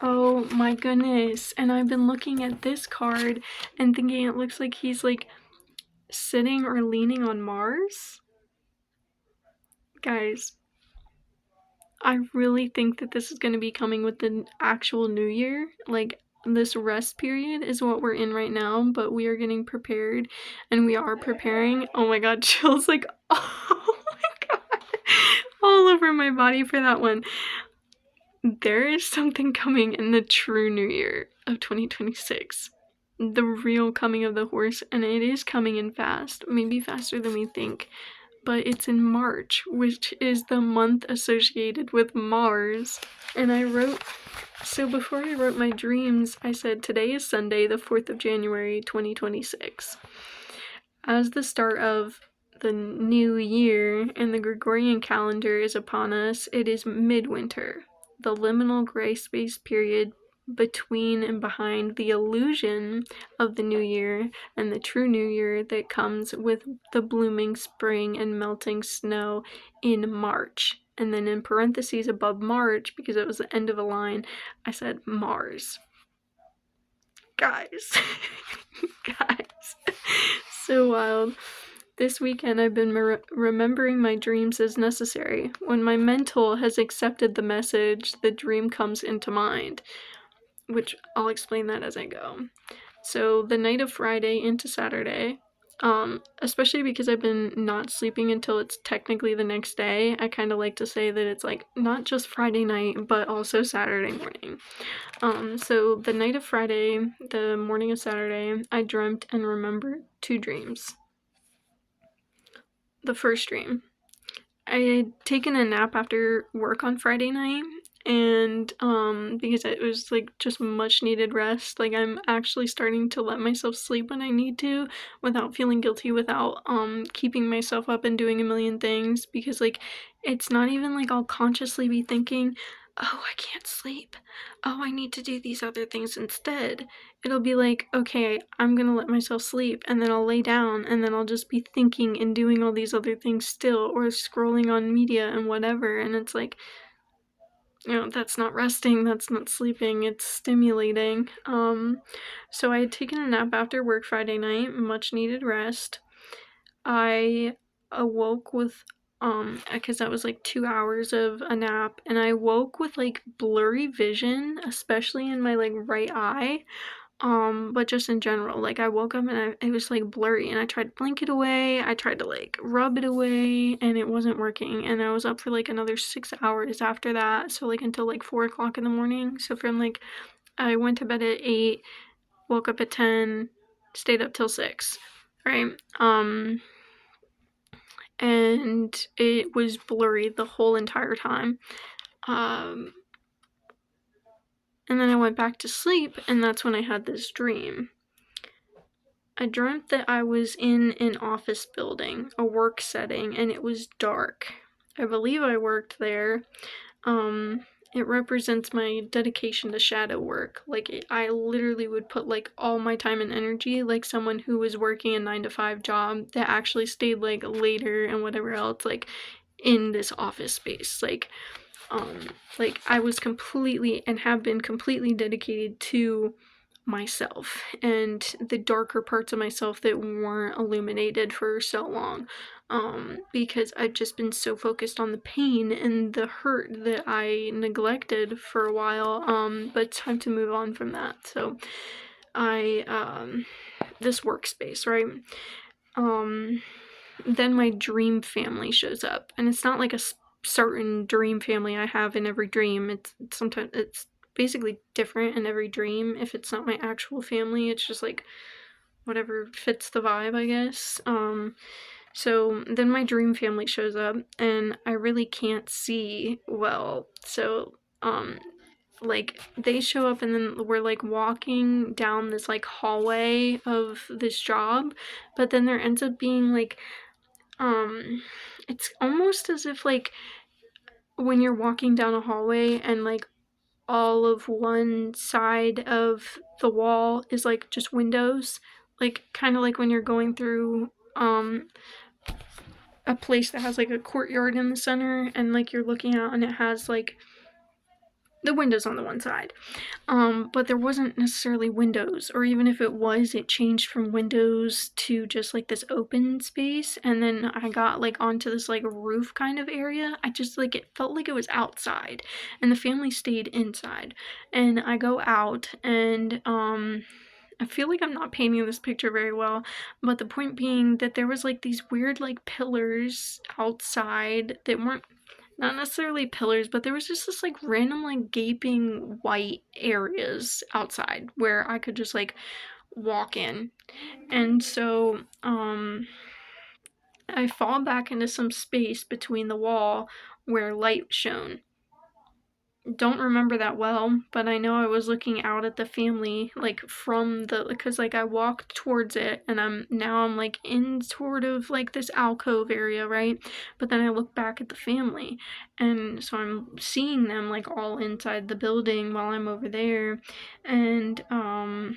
Oh my goodness. And I've been looking at this card and thinking it looks like he's like sitting or leaning on Mars. Guys, I really think that this is going to be coming with the actual new year. Like, this rest period is what we're in right now, but we are getting prepared and we are preparing. Oh my god, chills like, oh my god, all over my body for that one. There is something coming in the true new year of 2026. The real coming of the horse, and it is coming in fast, maybe faster than we think. But it's in March, which is the month associated with Mars. And so before I wrote my dreams, I said today is Sunday, the 4th of January, 2026. As the start of the new year and the Gregorian calendar is upon us, it is midwinter, the liminal gray space period between and behind the illusion of the new year and the true new year that comes with the blooming spring and melting snow in March. And then in parentheses above March, because it was the end of a line, I said Mars. Guys. Guys. So wild. This weekend I've been remembering my dreams as necessary. When my mental has accepted the message, the dream comes into mind, which I'll explain that as I go. So the night of Friday into Saturday, especially because I've been not sleeping until it's technically the next day, I kind of like to say that it's like not just Friday night, but also Saturday morning. So the night of Friday, the morning of Saturday, I dreamt and remembered 2 dreams. The first dream, I had taken a nap after work on Friday night, and because it was like just much needed rest. Like, I'm actually starting to let myself sleep when I need to without feeling guilty, without keeping myself up and doing a million things, because like it's not even like I'll consciously be thinking, oh, I can't sleep, oh, I need to do these other things instead. It'll be like, okay, I'm gonna let myself sleep, and then I'll lay down, and then I'll just be thinking and doing all these other things still, or scrolling on media and whatever, and it's like, that's not resting, that's not sleeping, it's stimulating. So I had taken a nap after work Friday night, much needed rest. I awoke with because that was like 2 hours of a nap, and I woke with like blurry vision, especially in my like right eye. But just in general, like I woke up and it was like blurry, and I tried to blink it away, I tried to like rub it away, and it wasn't working, and I was up for like another 6 hours after that, so like until like 4 o'clock in the morning. So from like, I went to bed at 8, woke up at 10, stayed up till 6, right? And it was blurry the whole entire time. And then I went back to sleep, and that's when I had this dream. I dreamt that I was in an office building, a work setting, and it was dark. I believe I worked there. It represents my dedication to shadow work. Like, I literally would put like all my time and energy, like someone who was working a 9-to-5 job that actually stayed like later and whatever else, like in this office space. Like I was completely and have been completely dedicated to myself and the darker parts of myself that weren't illuminated for so long. Because I've just been so focused on the pain and the hurt that I neglected for a while. But it's time to move on from that. So this workspace, right? Then my dream family shows up, and it's not like a certain dream family I have in every dream. It's sometimes it's basically different in every dream. If it's not my actual family, it's just like whatever fits the vibe, I guess. So then my dream family shows up, and I really can't see well. So like they show up, and then we're like walking down this like hallway of this job, but then there ends up being like it's almost as if like when you're walking down a hallway and like all of one side of the wall is like just windows, like kind of like when you're going through a place that has like a courtyard in the center, and like you're looking out and it has like the windows on the one side. But there wasn't necessarily windows, or even if it was, it changed from windows to just like this open space, and then I got like onto this like roof kind of area. I just like it felt like it was outside, and the family stayed inside. And I go out, and I feel like I'm not painting this picture very well, but the point being that there was like these weird like pillars outside that weren't not necessarily pillars, but there was just this like random like gaping white areas outside where I could just like walk in. And so I fall back into some space between the wall where light shone. Don't remember that well, but I know I was looking out at the family like from the because like I walked towards it, and I'm like in sort of like this alcove area, right? But then I look back at the family, and so I'm seeing them like all inside the building while I'm over there. And I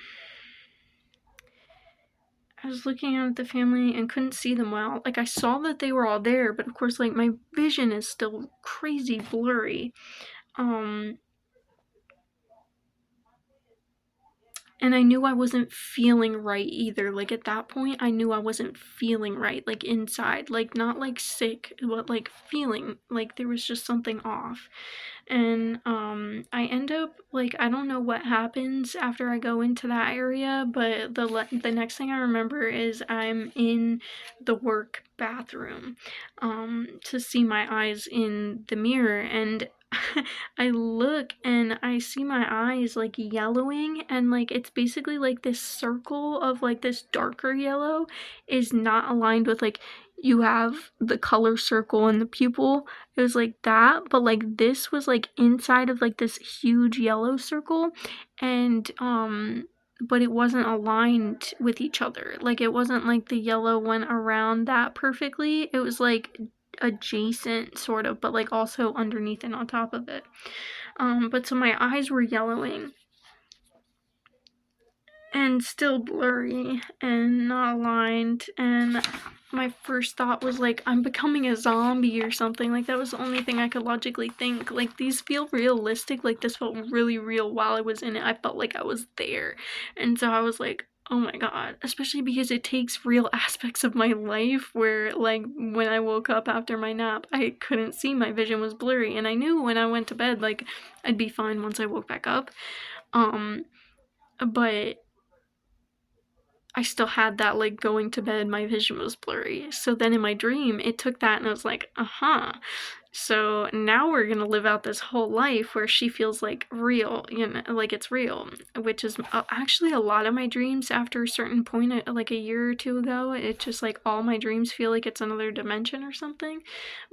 was looking out at the family and couldn't see them well. Like I saw that they were all there, but of course like my vision is still crazy blurry. And I knew I wasn't feeling right either. Like at that point, I knew I wasn't feeling right, like inside, like not like sick, but like feeling like there was just something off. And I end up like I don't know what happens after I go into that area, but the next thing I remember is I'm in the work bathroom to see my eyes in the mirror, and I look and I see my eyes like yellowing, and like it's basically like this circle of like this darker yellow is not aligned with like you have the color circle and the pupil. It was like that, but like this was like inside of like this huge yellow circle, and but it wasn't aligned with each other. Like it wasn't like the yellow went around that perfectly. It was like adjacent sort of, but like also underneath and on top of it. But so my eyes were yellowing and still blurry and not aligned, and my first thought was like I'm becoming a zombie or something. Like that was the only thing I could logically think. Like these feel realistic. Like this felt really real while I was in it. I felt like I was there. And so I was like, oh my god, especially because it takes real aspects of my life where like when I woke up after my nap, I couldn't see, my vision was blurry, and I knew when I went to bed like I'd be fine once I woke back up. But I still had that like going to bed, my vision was blurry. So then in my dream, it took that and I was like, uh-huh. So now we're gonna live out this whole life where she feels like real, you know, like it's real, which is actually a lot of my dreams after a certain point, like a year or two ago. It just like all my dreams feel like it's another dimension or something.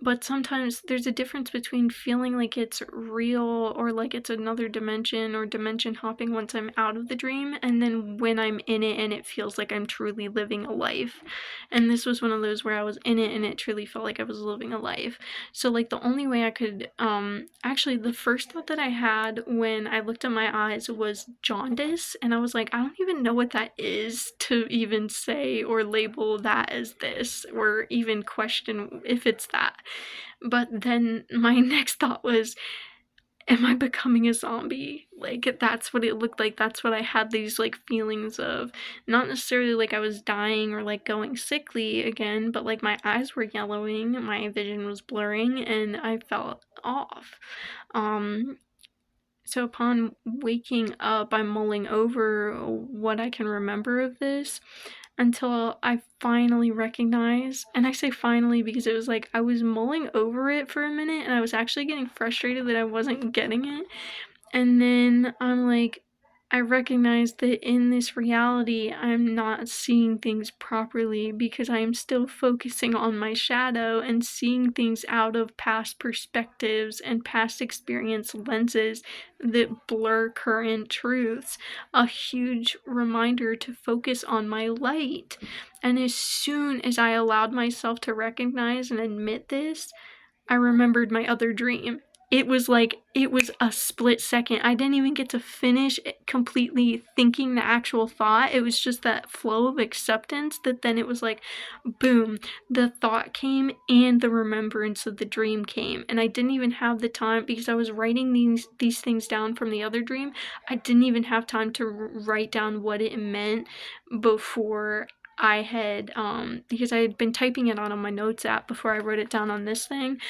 But sometimes there's a difference between feeling like it's real or like it's another dimension or dimension hopping once I'm out of the dream, and then when I'm in it and it feels like I'm truly living a life. And this was one of those where I was in it and it truly felt like I was living a life. So like the only way I could actually the first thought that I had when I looked at my eyes was jaundice, and I was like, I don't even know what that is to even say or label that as this or even question if it's that. But then my next thought was am I becoming a zombie? Like, that's what it looked like. That's what I had these, like, feelings of. Not necessarily like I was dying or, like, going sickly again, but, like, my eyes were yellowing, my vision was blurring, and I felt off. So upon waking up, I'm mulling over what I can remember of this until I finally recognize, and I say finally because it was like I was mulling over it for a minute and I was actually getting frustrated that I wasn't getting it. And then I'm like, I recognize that in this reality, I'm not seeing things properly because I am still focusing on my shadow and seeing things out of past perspectives and past experience lenses that blur current truths. A huge reminder to focus on my light. And as soon as I allowed myself to recognize and admit this, I remembered my other dream. It was a split second. I didn't even get to finish completely thinking the actual thought. It was just that flow of acceptance that then it was like, boom, the thought came and the remembrance of the dream came. And I didn't even have the time, because I was writing these things down from the other dream. I didn't even have time to write down what it meant before I had, because I had been typing it out on my notes app before I wrote it down on this thing,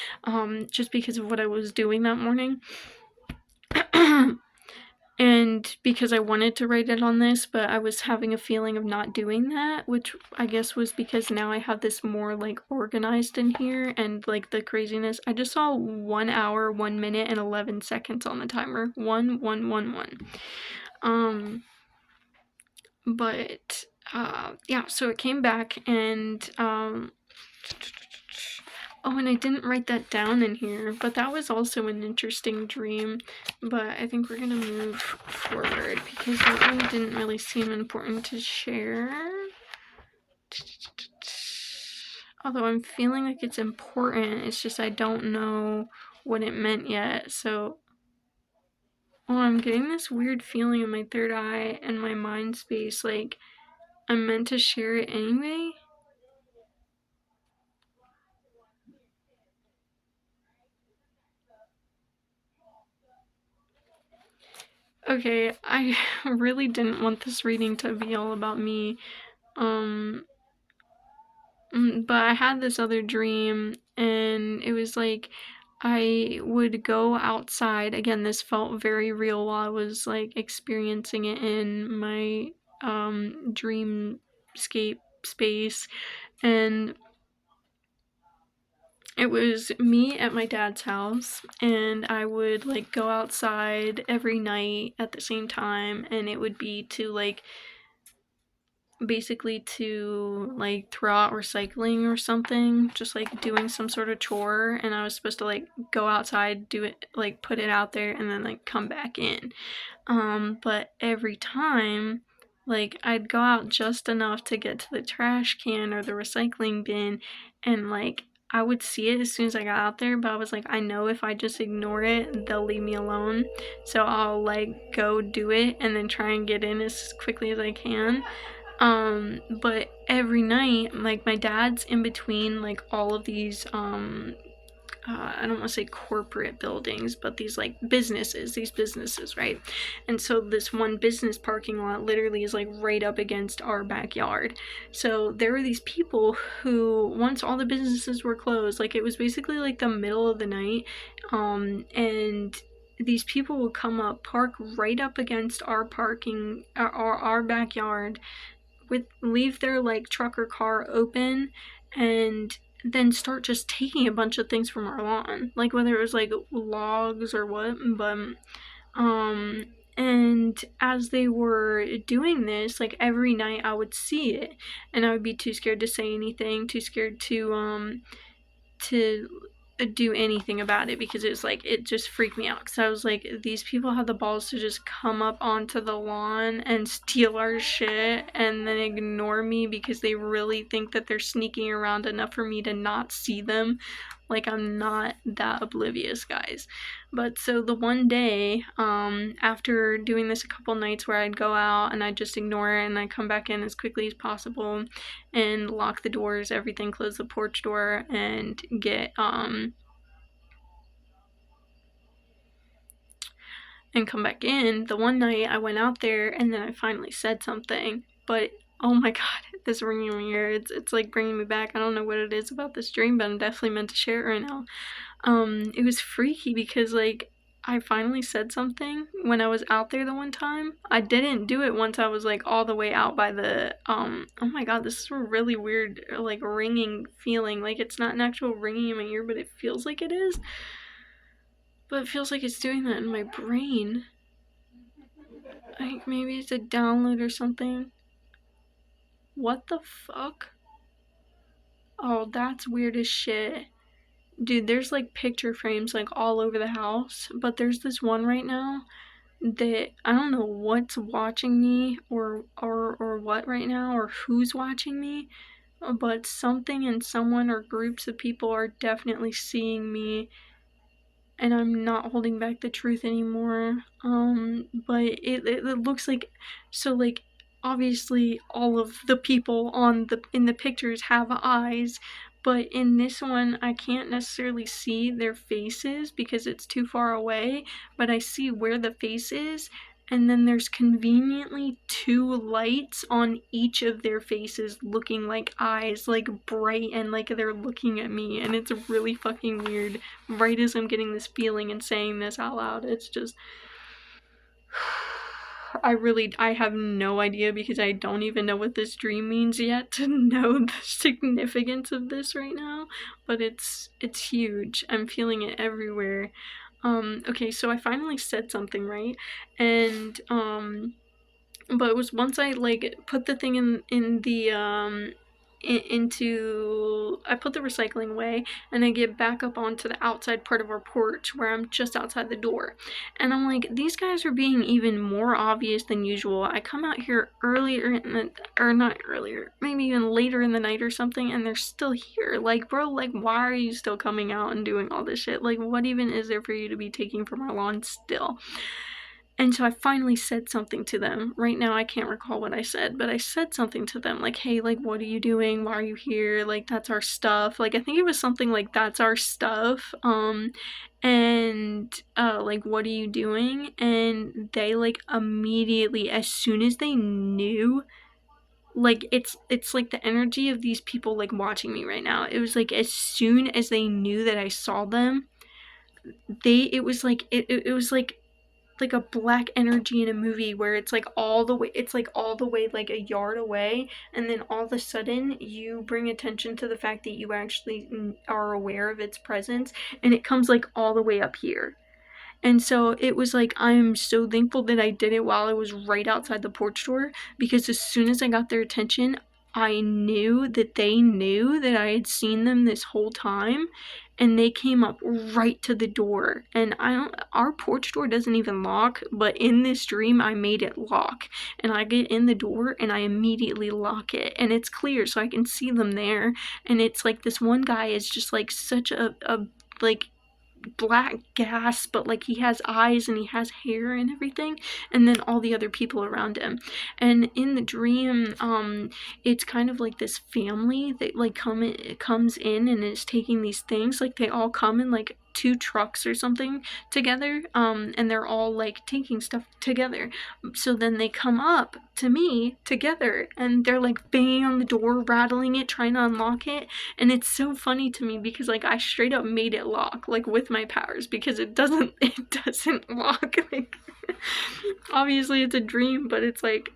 just because of what I was doing that morning. And because I wanted to write it on this, but I was having a feeling of not doing that, which I guess was because now I have this more, like, organized in here, and, like, the craziness. I just saw 1 hour, 1 minute, and 11 seconds on the timer. 1, 1, 1, 1. But, yeah, so it came back, and, oh, and I didn't write that down in here, but that was also an interesting dream. But I think we're gonna move forward because that one didn't really seem important to share. Although I'm feeling like it's important, it's just I don't know what it meant yet. So, oh, I'm getting this weird feeling in my third eye and my mind space, like I'm meant to share it anyway. Okay, I really didn't want this reading to be all about me. But I had this other dream, and it was like I would go outside. Again, this felt very real while I was, like, experiencing it in my dreamscape space. And it was me at my dad's house, and I would, like, go outside every night at the same time, and it would be to, like, basically to, like, throw out recycling or something, just, like, doing some sort of chore, and I was supposed to, like, go outside, do it, like, put it out there, and then, like, come back in. But every time, like, I'd go out just enough to get to the trash can or the recycling bin, and, like, I would see it as soon as I got out there, but I was like, I know if I just ignore it, they'll leave me alone, so I'll, like, go do it and then try and get in as quickly as I can. But every night, like, my dad's in between, like, all of these, I don't want to say corporate buildings, but these, like, these businesses, right? And so this one business parking lot literally is, like, right up against our backyard. So there were these people who, once all the businesses were closed, like, it was basically, like, the middle of the night, and these people would come up, park right up against our our backyard, leave their, like, truck or car open, and then start just taking a bunch of things from our lawn, like, whether it was, like, logs or what. But and as they were doing this, like, every night I would see it, and I would be too scared to say anything, too scared to do anything about it, because it was like, it just freaked me out, because I was like, these people have the balls to just come up onto the lawn and steal our shit and then ignore me because they really think that they're sneaking around enough for me to not see them. Like, I'm not that oblivious, guys. But so the one day, after doing this a couple nights where I'd go out and I'd just ignore it and I'd come back in as quickly as possible and lock the doors, everything, close the porch door, and get, and come back in. The one night I went out there and then I finally said something, but oh my god, this ringing in my ear, it's like bringing me back. I don't know what it is about this dream, but I'm definitely meant to share it right now. It was freaky because like I finally said something when I was out there the one time. I didn't do it once I was like all the way out by the oh my god, this is a really weird like ringing feeling. Like it's not an actual ringing in my ear, but it feels like it is. But it feels like it's doing that in my brain. Like maybe it's a download or something. What the fuck? Oh, that's weird as shit. Dude, there's like picture frames like all over the house, but there's this one right now that I don't know what's watching me or what right now or who's watching me, but something and someone or groups of people are definitely seeing me, and I'm not holding back the truth anymore. But it looks like, so like obviously all of the people on the in the pictures have eyes, but in this one I can't necessarily see their faces because it's too far away, but I see where the face is, and then there's conveniently two lights on each of their faces looking like eyes, like bright, and like they're looking at me, and it's really fucking weird. Right as I'm getting this feeling and saying this out loud, it's just I have no idea because I don't even know what this dream means yet to know the significance of this right now, but it's huge. I'm feeling it everywhere. Okay, so I finally said something, right? And but it was once I like put the thing in the into I put the recycling away and I get back up onto the outside part of our porch where I'm just outside the door, and I'm like, these guys are being even more obvious than usual. I come out here earlier in the, or not earlier, maybe even later in the night or something, and they're still here. Like, bro, like, why are you still coming out and doing all this shit? Like, what even is there for you to be taking from our lawn still? And so I finally said something to them. Right now I can't recall what I said, but I said something to them like, hey, like, what are you doing? Why are you here? Like, that's our stuff. Like, I think it was something like, that's our stuff. Like, what are you doing? And they like immediately, as soon as they knew, like it's like the energy of these people like watching me right now. It was like as soon as they knew that I saw them, it was like it was like a black energy in a movie where it's like all the way, it's like all the way like a yard away, and then all of a sudden you bring attention to the fact that you actually are aware of its presence, and it comes like all the way up here. And so it was like, I'm so thankful that I did it while I was right outside the porch door, because as soon as I got their attention, I knew that they knew that I had seen them this whole time, and they came up right to the door. And our porch door doesn't even lock, but in this dream I made it lock. And I get in the door and I immediately lock it, and it's clear so I can see them there. And it's like this one guy is just like such a like black gas, but like he has eyes and he has hair and everything, and then all the other people around him. And in the dream, it's kind of like this family that like comes in and is taking these things, like they all come in like 2 trucks or something together, and they're all like taking stuff together. So then they come up to me together and they're like banging on the door, rattling it, trying to unlock it. And it's so funny to me because like I straight up made it lock, like with my powers, because it doesn't lock. Like obviously it's a dream, but it's like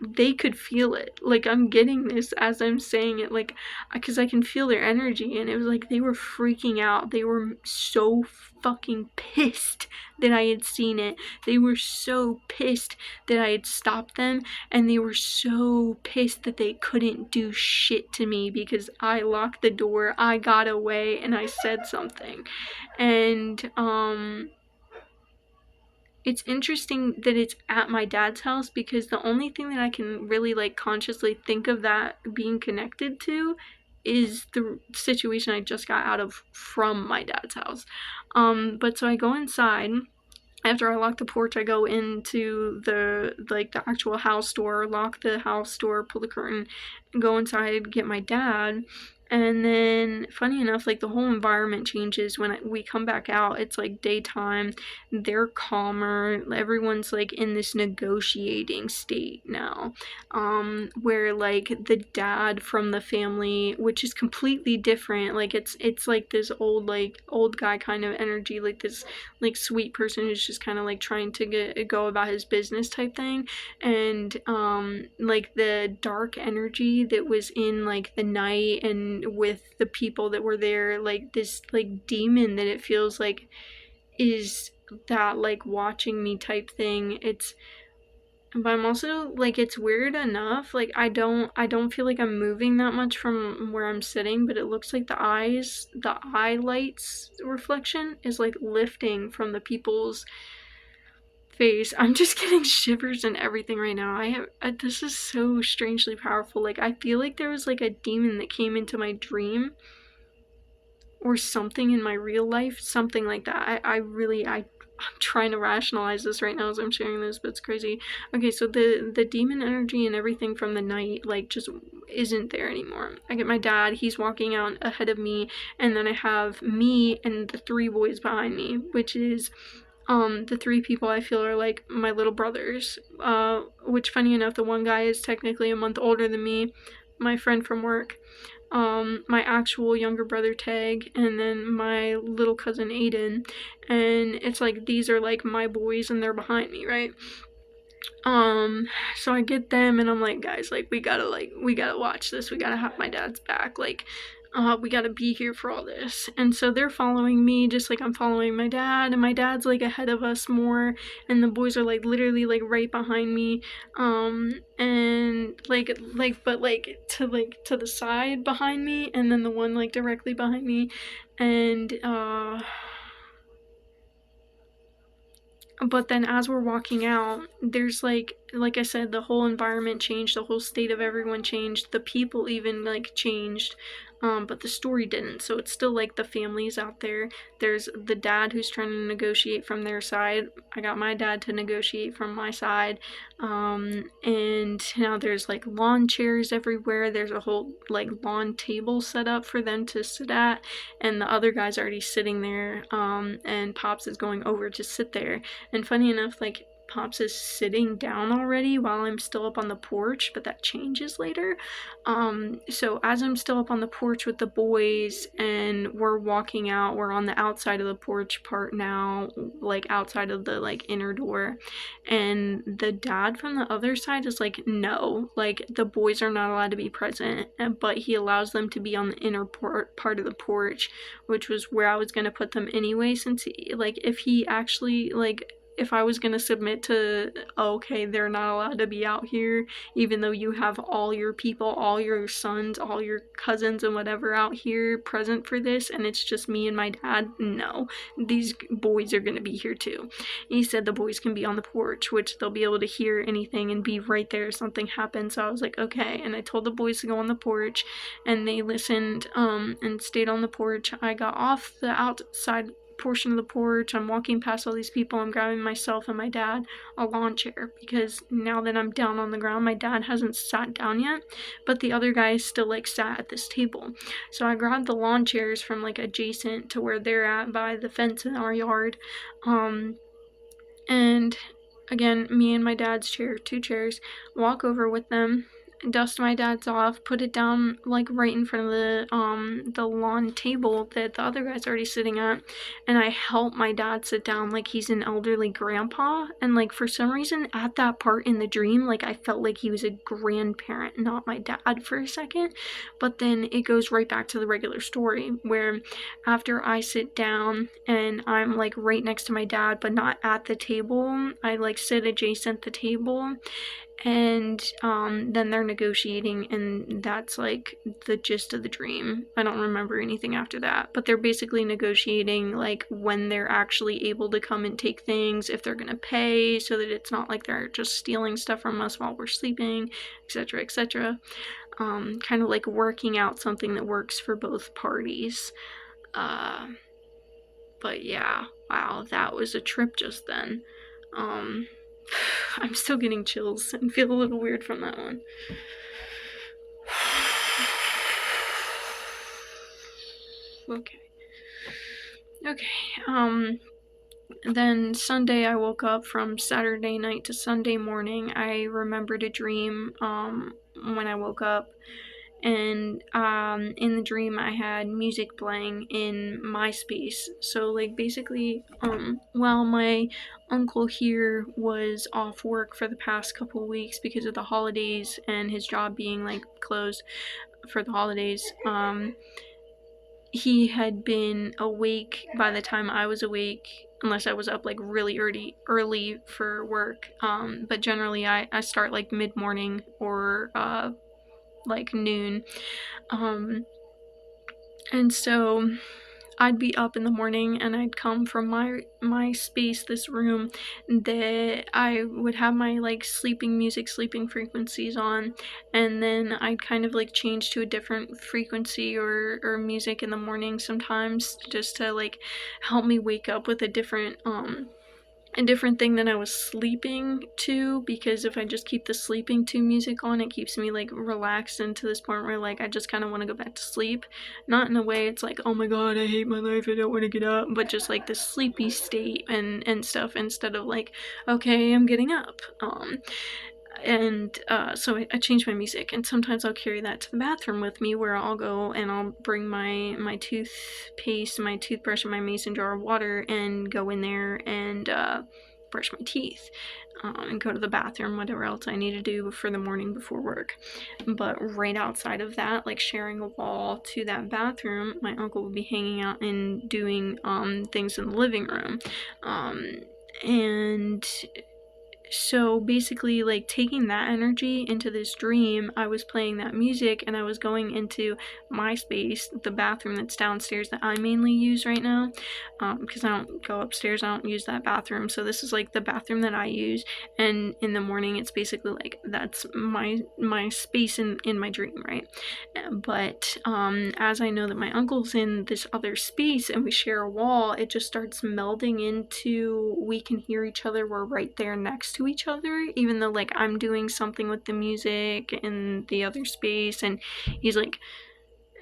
they could feel it. Like I'm getting this as I'm saying it, like because I can feel their energy, and it was like they were freaking out. They were so fucking pissed that I had seen it. They were so pissed that I had stopped them, and they were so pissed that they couldn't do shit to me because I locked the door, I got away, and I said something. And it's interesting that it's at my dad's house, because the only thing that I can really like consciously think of that being connected to is the situation I just got out of from my dad's house. But so I go inside. After I lock the porch, I go into the actual house door, lock the house door, pull the curtain, and go inside, get my dad. And then, funny enough, like the whole environment changes when we come back out. It's like daytime, they're calmer, everyone's like in this negotiating state now, where like the dad from the family, which is completely different, like it's like this old guy kind of energy, like this like sweet person who's just kind of like trying to go about his business type thing. And like the dark energy that was in like the night and with the people that were there, like this like demon that it feels like is that like watching me type thing. But I'm also like, it's weird enough, like I don't feel like I'm moving that much from where I'm sitting, but it looks like the eye lights reflection is like lifting from the people's face. I'm just getting shivers and everything right now. This is so strangely powerful. Like I feel like there was like a demon that came into my dream or something in my real life, something like that. I'm trying to rationalize this right now as I'm sharing this, but it's crazy. Okay, so the demon energy and everything from the night like just isn't there anymore. I get my dad, he's walking out ahead of me, and then I have me and the three boys behind me, which is the three people I feel are like my little brothers. Which funny enough, the one guy is technically a month older than me, my friend from work. My actual younger brother Tag, and then my little cousin Aiden. And it's like these are like my boys and they're behind me, right? So I get them and I'm like, guys, like we gotta watch this. We gotta have my dad's back. Like, we gotta be here for all this. And so they're following me just like I'm following my dad, and my dad's like ahead of us more, and the boys are like literally like right behind me. And but to the side behind me, and then the one like directly behind me. And but then as we're walking out, there's like I said, the whole environment changed, the whole state of everyone changed, the people even like changed, but the story didn't. So it's still like the families out there. There's the dad who's trying to negotiate from their side. I got my dad to negotiate from my side. And now there's like lawn chairs everywhere. There's a whole like lawn table set up for them to sit at, and the other guy's already sitting there, and Pops is going over to sit there. And funny enough, like Pops is sitting down already while I'm still up on the porch, but that changes later. So as I'm still up on the porch with the boys and we're walking out, we're on the outside of the porch part now, like outside of the like inner door, and the dad from the other side is like, no, like the boys are not allowed to be present, but he allows them to be on the inner part of the porch, which was where I was gonna put them anyway, since like if he actually like if I was gonna submit to, okay, they're not allowed to be out here, even though you have all your people, all your sons, all your cousins and whatever out here present for this, and it's just me and my dad, no, these boys are gonna be here too. And he said the boys can be on the porch, which they'll be able to hear anything and be right there if something happens. So I was like, okay, and I told the boys to go on the porch, and they listened, and stayed on the porch. I got off the outside portion of the porch. I'm walking past all these people. I'm grabbing myself and my dad a lawn chair, because now that I'm down on the ground, my dad hasn't sat down yet, but the other guys still like sat at this table. So I grabbed the lawn chairs from like adjacent to where they're at by the fence in our yard. And again, me and my dad's chair, two chairs, walk over with them, dust my dad's off, put it down like right in front of the lawn table that the other guy's already sitting at, and I help my dad sit down like he's an elderly grandpa. And like for some reason at that part in the dream, like I felt like he was a grandparent, not my dad, for a second. But then it goes right back to the regular story, where after I sit down and I'm like right next to my dad but not at the table, I like sit adjacent the table, and then they're negotiating, and that's like the gist of the dream. I don't remember anything after that, but they're basically negotiating like when they're actually able to come and take things, if they're gonna pay, so that it's not like they're just stealing stuff from us while we're sleeping, etc., etc. Kind of like working out something that works for both parties. But yeah, wow, that was a trip just then. I'm still getting chills and feel a little weird from that one. Okay. Then Sunday I woke up from Saturday night to Sunday morning. I remembered a dream when I woke up, and in the dream I had music playing in my space. So like basically while my uncle here was off work for the past couple weeks because of the holidays and his job being like closed for the holidays, he had been awake by the time I was awake, unless I was up like really early for work. But generally I start like mid-morning or like noon. And so I'd be up in the morning and I'd come from my space, this room, that I would have my like sleeping frequencies on, and then I'd kind of like change to a different frequency or music in the morning sometimes, just to like help me wake up with a different thing than I was sleeping to, because if I just keep the sleeping to music on, it keeps me like relaxed and to this point where like I just kind of want to go back to sleep. Not in a way it's like, oh my god, I hate my life, I don't want to get up, but just like the sleepy state and stuff, instead of like, okay, I'm getting up. So I change my music, and sometimes I'll carry that to the bathroom with me, where I'll go and I'll bring my toothpaste, my toothbrush, and my mason jar of water, and go in there and brush my teeth, and go to the bathroom, whatever else I need to do for the morning before work. But right outside of that, like sharing a wall to that bathroom, my uncle would be hanging out and doing things in the living room, and so basically, like, taking that energy into this dream, I was playing that music and I was going into my space, the bathroom that's downstairs that I mainly use right now, because I don't go upstairs, I don't use that bathroom. So this is like the bathroom that I use, and in the morning it's basically like that's my space in my dream, right? But as I know that my uncle's in this other space and we share a wall, it just starts melding into, we can hear each other, we're right there next to each other, even though like I'm doing something with the music in the other space, and he's like,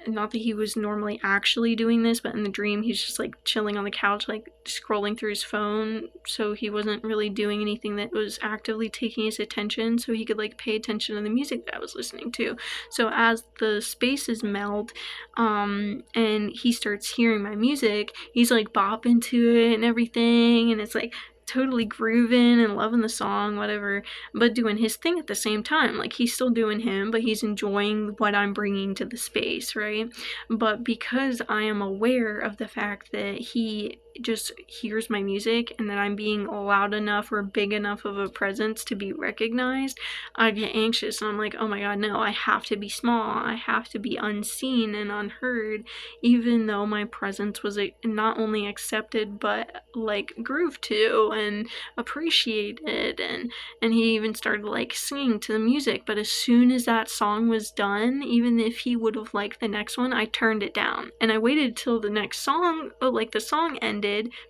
not that he was normally actually doing this, but in the dream he's just like chilling on the couch, like scrolling through his phone, so he wasn't really doing anything that was actively taking his attention, so he could like pay attention to the music that I was listening to. So as the spaces meld, and he starts hearing my music, he's like bopping to it and everything, and it's like totally grooving and loving the song, whatever, but doing his thing at the same time. Like, he's still doing him, but he's enjoying what I'm bringing to the space, right? But because I am aware of the fact that he just hears my music and that I'm being loud enough or big enough of a presence to be recognized, I get anxious and I'm like, oh my god, no, I have to be small, I have to be unseen and unheard, even though my presence was not only accepted but like grooved to and appreciated, and he even started like singing to the music. But as soon as that song was done, even if he would have liked the next one, I turned it down and I waited till the next song, like the song ended,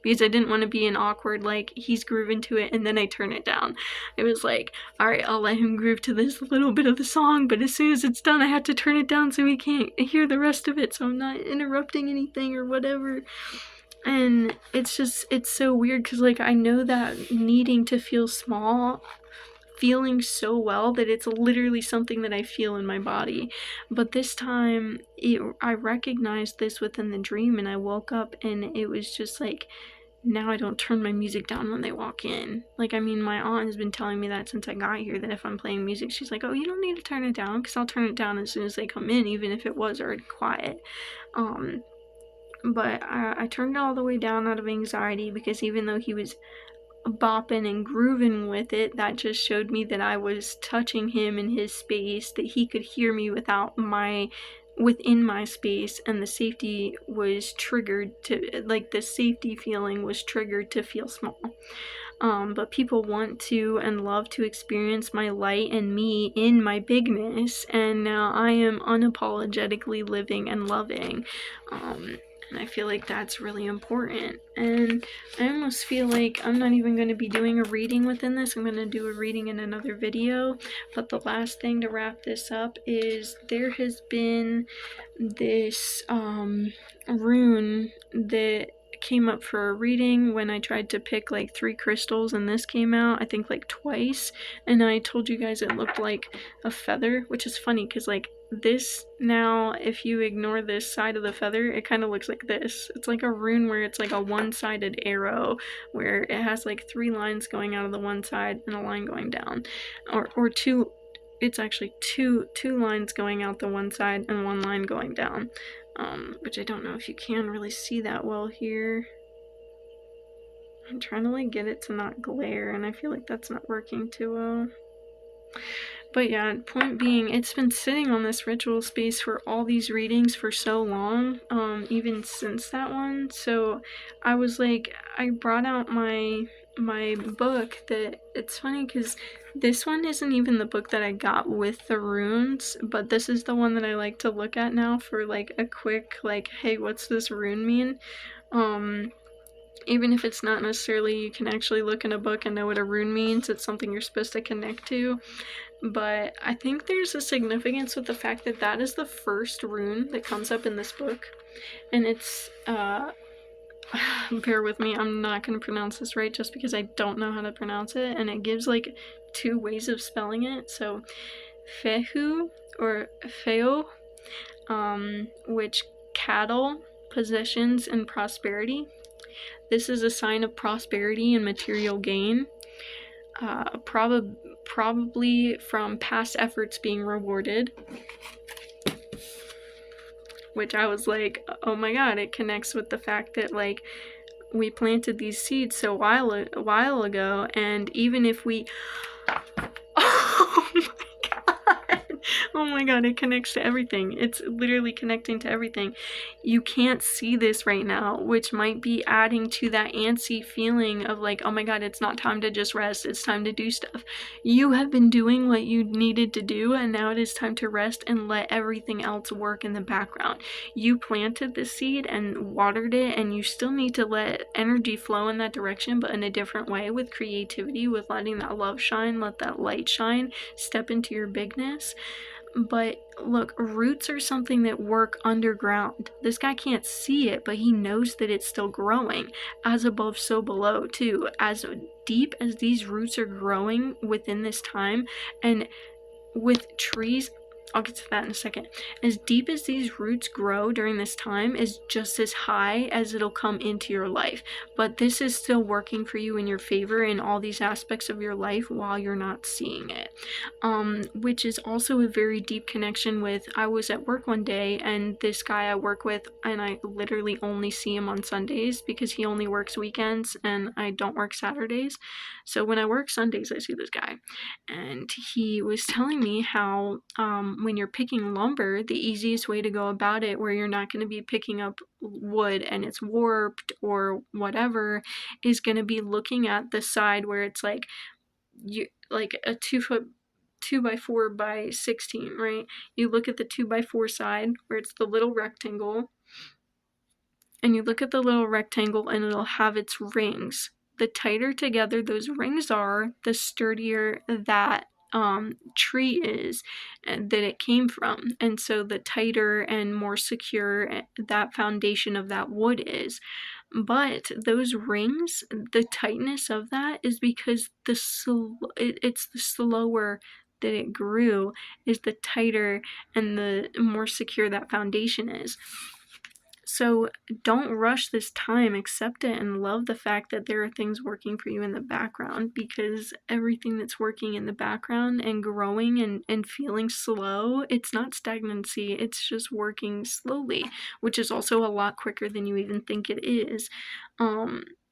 because I didn't want to be an awkward like he's grooving to it and then I turn it down. It was like, alright, I'll let him groove to this little bit of the song, but as soon as it's done I have to turn it down so he can't hear the rest of it, so I'm not interrupting anything or whatever. And it's so weird, because like I know that needing to feel small feeling so well that it's literally something that I feel in my body. But this time I recognized this within the dream, and I woke up and it was just like, now I don't turn my music down when they walk in. Like, I mean, my aunt has been telling me that since I got here, that if I'm playing music, she's like, oh, you don't need to turn it down, because I'll turn it down as soon as they come in, even if it was already quiet. But I turned it all the way down out of anxiety, because even though he was bopping and grooving with it, that just showed me that I was touching him in his space, that he could hear me within my space, and the safety was triggered to, like, the safety feeling was triggered to feel small. But people want to and love to experience my light and me in my bigness, and now I am unapologetically living and loving. And I feel like that's really important. And I almost feel like I'm not even going to be doing a reading within this. I'm going to do a reading in another video. But the last thing to wrap this up is there has been this rune that came up for a reading when I tried to pick like 3 crystals, and this came out I think like twice, and I told you guys it looked like a feather, which is funny because like this now, if you ignore this side of the feather, it kind of looks like this. It's like a rune where it's like a one-sided arrow where it has like 3 lines going out of the one side and a line going down, or two. It's actually two lines going out the one side and 1 line going down, which I don't know if you can really see that well here. I'm trying to like get it to not glare, and I feel like that's not working too well. But yeah, point being, it's been sitting on this ritual space for all these readings for so long, even since that one. So I was like, I brought out my book. That it's funny because this one isn't even the book that I got with the runes, but this is the one that I like to look at now for like a quick like, hey, what's this rune mean? Even if it's not necessarily, you can actually look in a book and know what a rune means. It's something you're supposed to connect to. But I think there's a significance with the fact that that is the first rune that comes up in this book. And it's, bear with me, I'm not going to pronounce this right just because I don't know how to pronounce it. And it gives like 2 ways of spelling it. So, Fehu or Feo, which cattle, possessions, and prosperity. This is a sign of prosperity and material gain. Probably from past efforts being rewarded, which I was like, oh my god, it connects with the fact that like we planted these seeds a while ago, and even if we oh my god, it connects to everything. It's literally connecting to everything. You can't see this right now, which might be adding to that antsy feeling of like, oh my god, it's not time to just rest, it's time to do stuff. You have been doing what you needed to do, and now it is time to rest and let everything else work in the background. You planted the seed and watered it, and you still need to let energy flow in that direction, but in a different way, with creativity, with letting that love shine, let that light shine, step into your bigness. But look, roots are something that work underground. This guy can't see it, but he knows that it's still growing. As above, so below, too. As deep as these roots are growing within this time, and with trees, I'll get to that in a second. As deep as these roots grow during this time is just as high as it'll come into your life. But this is still working for you in your favor in all these aspects of your life while you're not seeing it. Which is also a very deep connection with, I was at work one day, and this guy I work with, and I literally only see him on Sundays because he only works weekends and I don't work Saturdays. So when I work Sundays, I see this guy. And he was telling me how when you're picking lumber, the easiest way to go about it, where you're not going to be picking up wood and it's warped or whatever, is going to be looking at the side where it's like a 2-foot 2x4 by 16, right? You look at the 2x4 side where it's the little rectangle, and you look at the little rectangle and it'll have its rings. The tighter together those rings are, the sturdier that tree is that it came from. And so the tighter and more secure that foundation of that wood is. But those rings, the tightness of that is because it's the slower that it grew, is the tighter and the more secure that foundation is. So don't rush this time. Accept it and love the fact that there are things working for you in the background, because everything that's working in the background and growing and feeling slow, it's not stagnancy, it's just working slowly, which is also a lot quicker than you even think it is.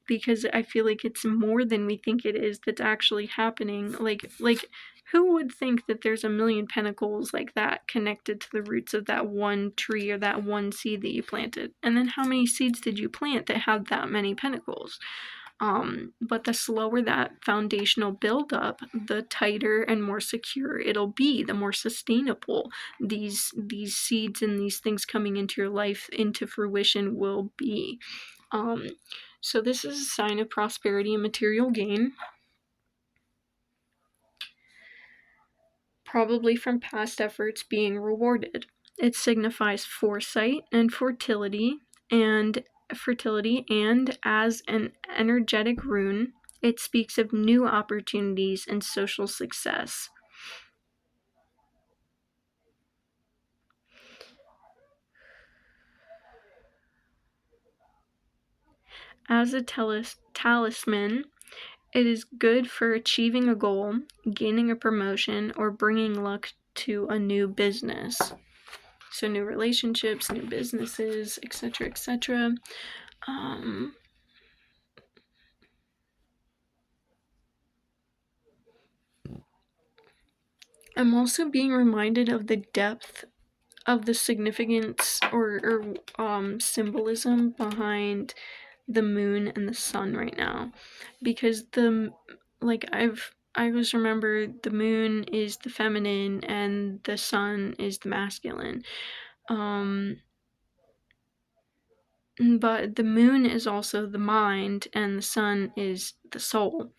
Because I feel like it's more than we think it is that's actually happening. Like who would think that there's 1,000,000 pentacles like that connected to the roots of that one tree or that one seed that you planted? And then how many seeds did you plant that had that many pentacles? But the slower that foundational buildup, the tighter and more secure it'll be, the more sustainable these seeds and these things coming into your life into fruition will be. So this is a sign of prosperity and material gain, probably from past efforts being rewarded. It signifies foresight and and as an energetic rune, it speaks of new opportunities and social success. As a talisman, it is good for achieving a goal, gaining a promotion, or bringing luck to a new business. So new relationships, new businesses, etc., etc. I'm also being reminded of the depth of the significance or symbolism behind the moon and the sun right now, because I always remember the moon is the feminine and the sun is the masculine. But the moon is also the mind and the sun is the soul.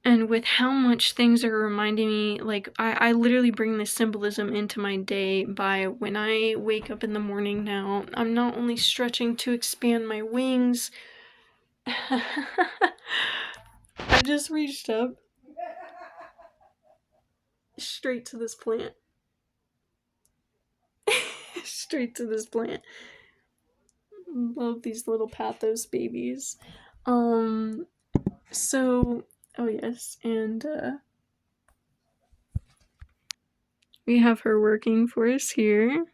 And with how much things are reminding me, like, I literally bring this symbolism into my day by when I wake up in the morning now, I'm not only stretching to expand my wings. I just reached up straight to this plant. Straight to this plant. Love these little pathos babies. So, oh yes, and we have her working for us here.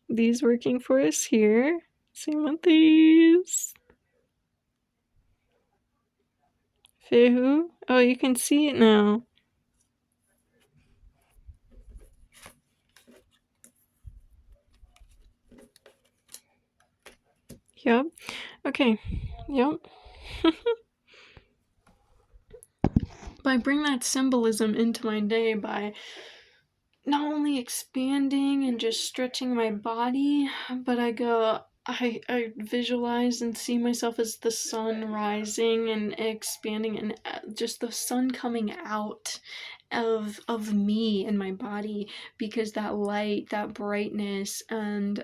These working for us here. Same with these. Fehu. Oh, you can see it now. Yep. Okay. Yep. But I bring that symbolism into my day by not only expanding and just stretching my body, but I visualize and see myself as the sun rising and expanding, and just the sun coming out of me and my body, because that light, that brightness, and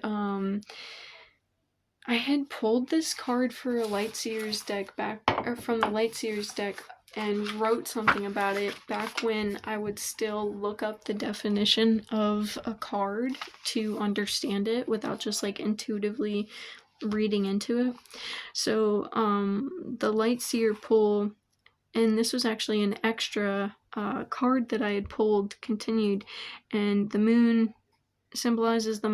I had pulled this card for a Lightseers deck from the Lightseers deck and wrote something about it back when I would still look up the definition of a card to understand it without just like intuitively reading into it. So the Lightseer pull, and this was actually an extra card that I had pulled, continued, and the moon symbolizes the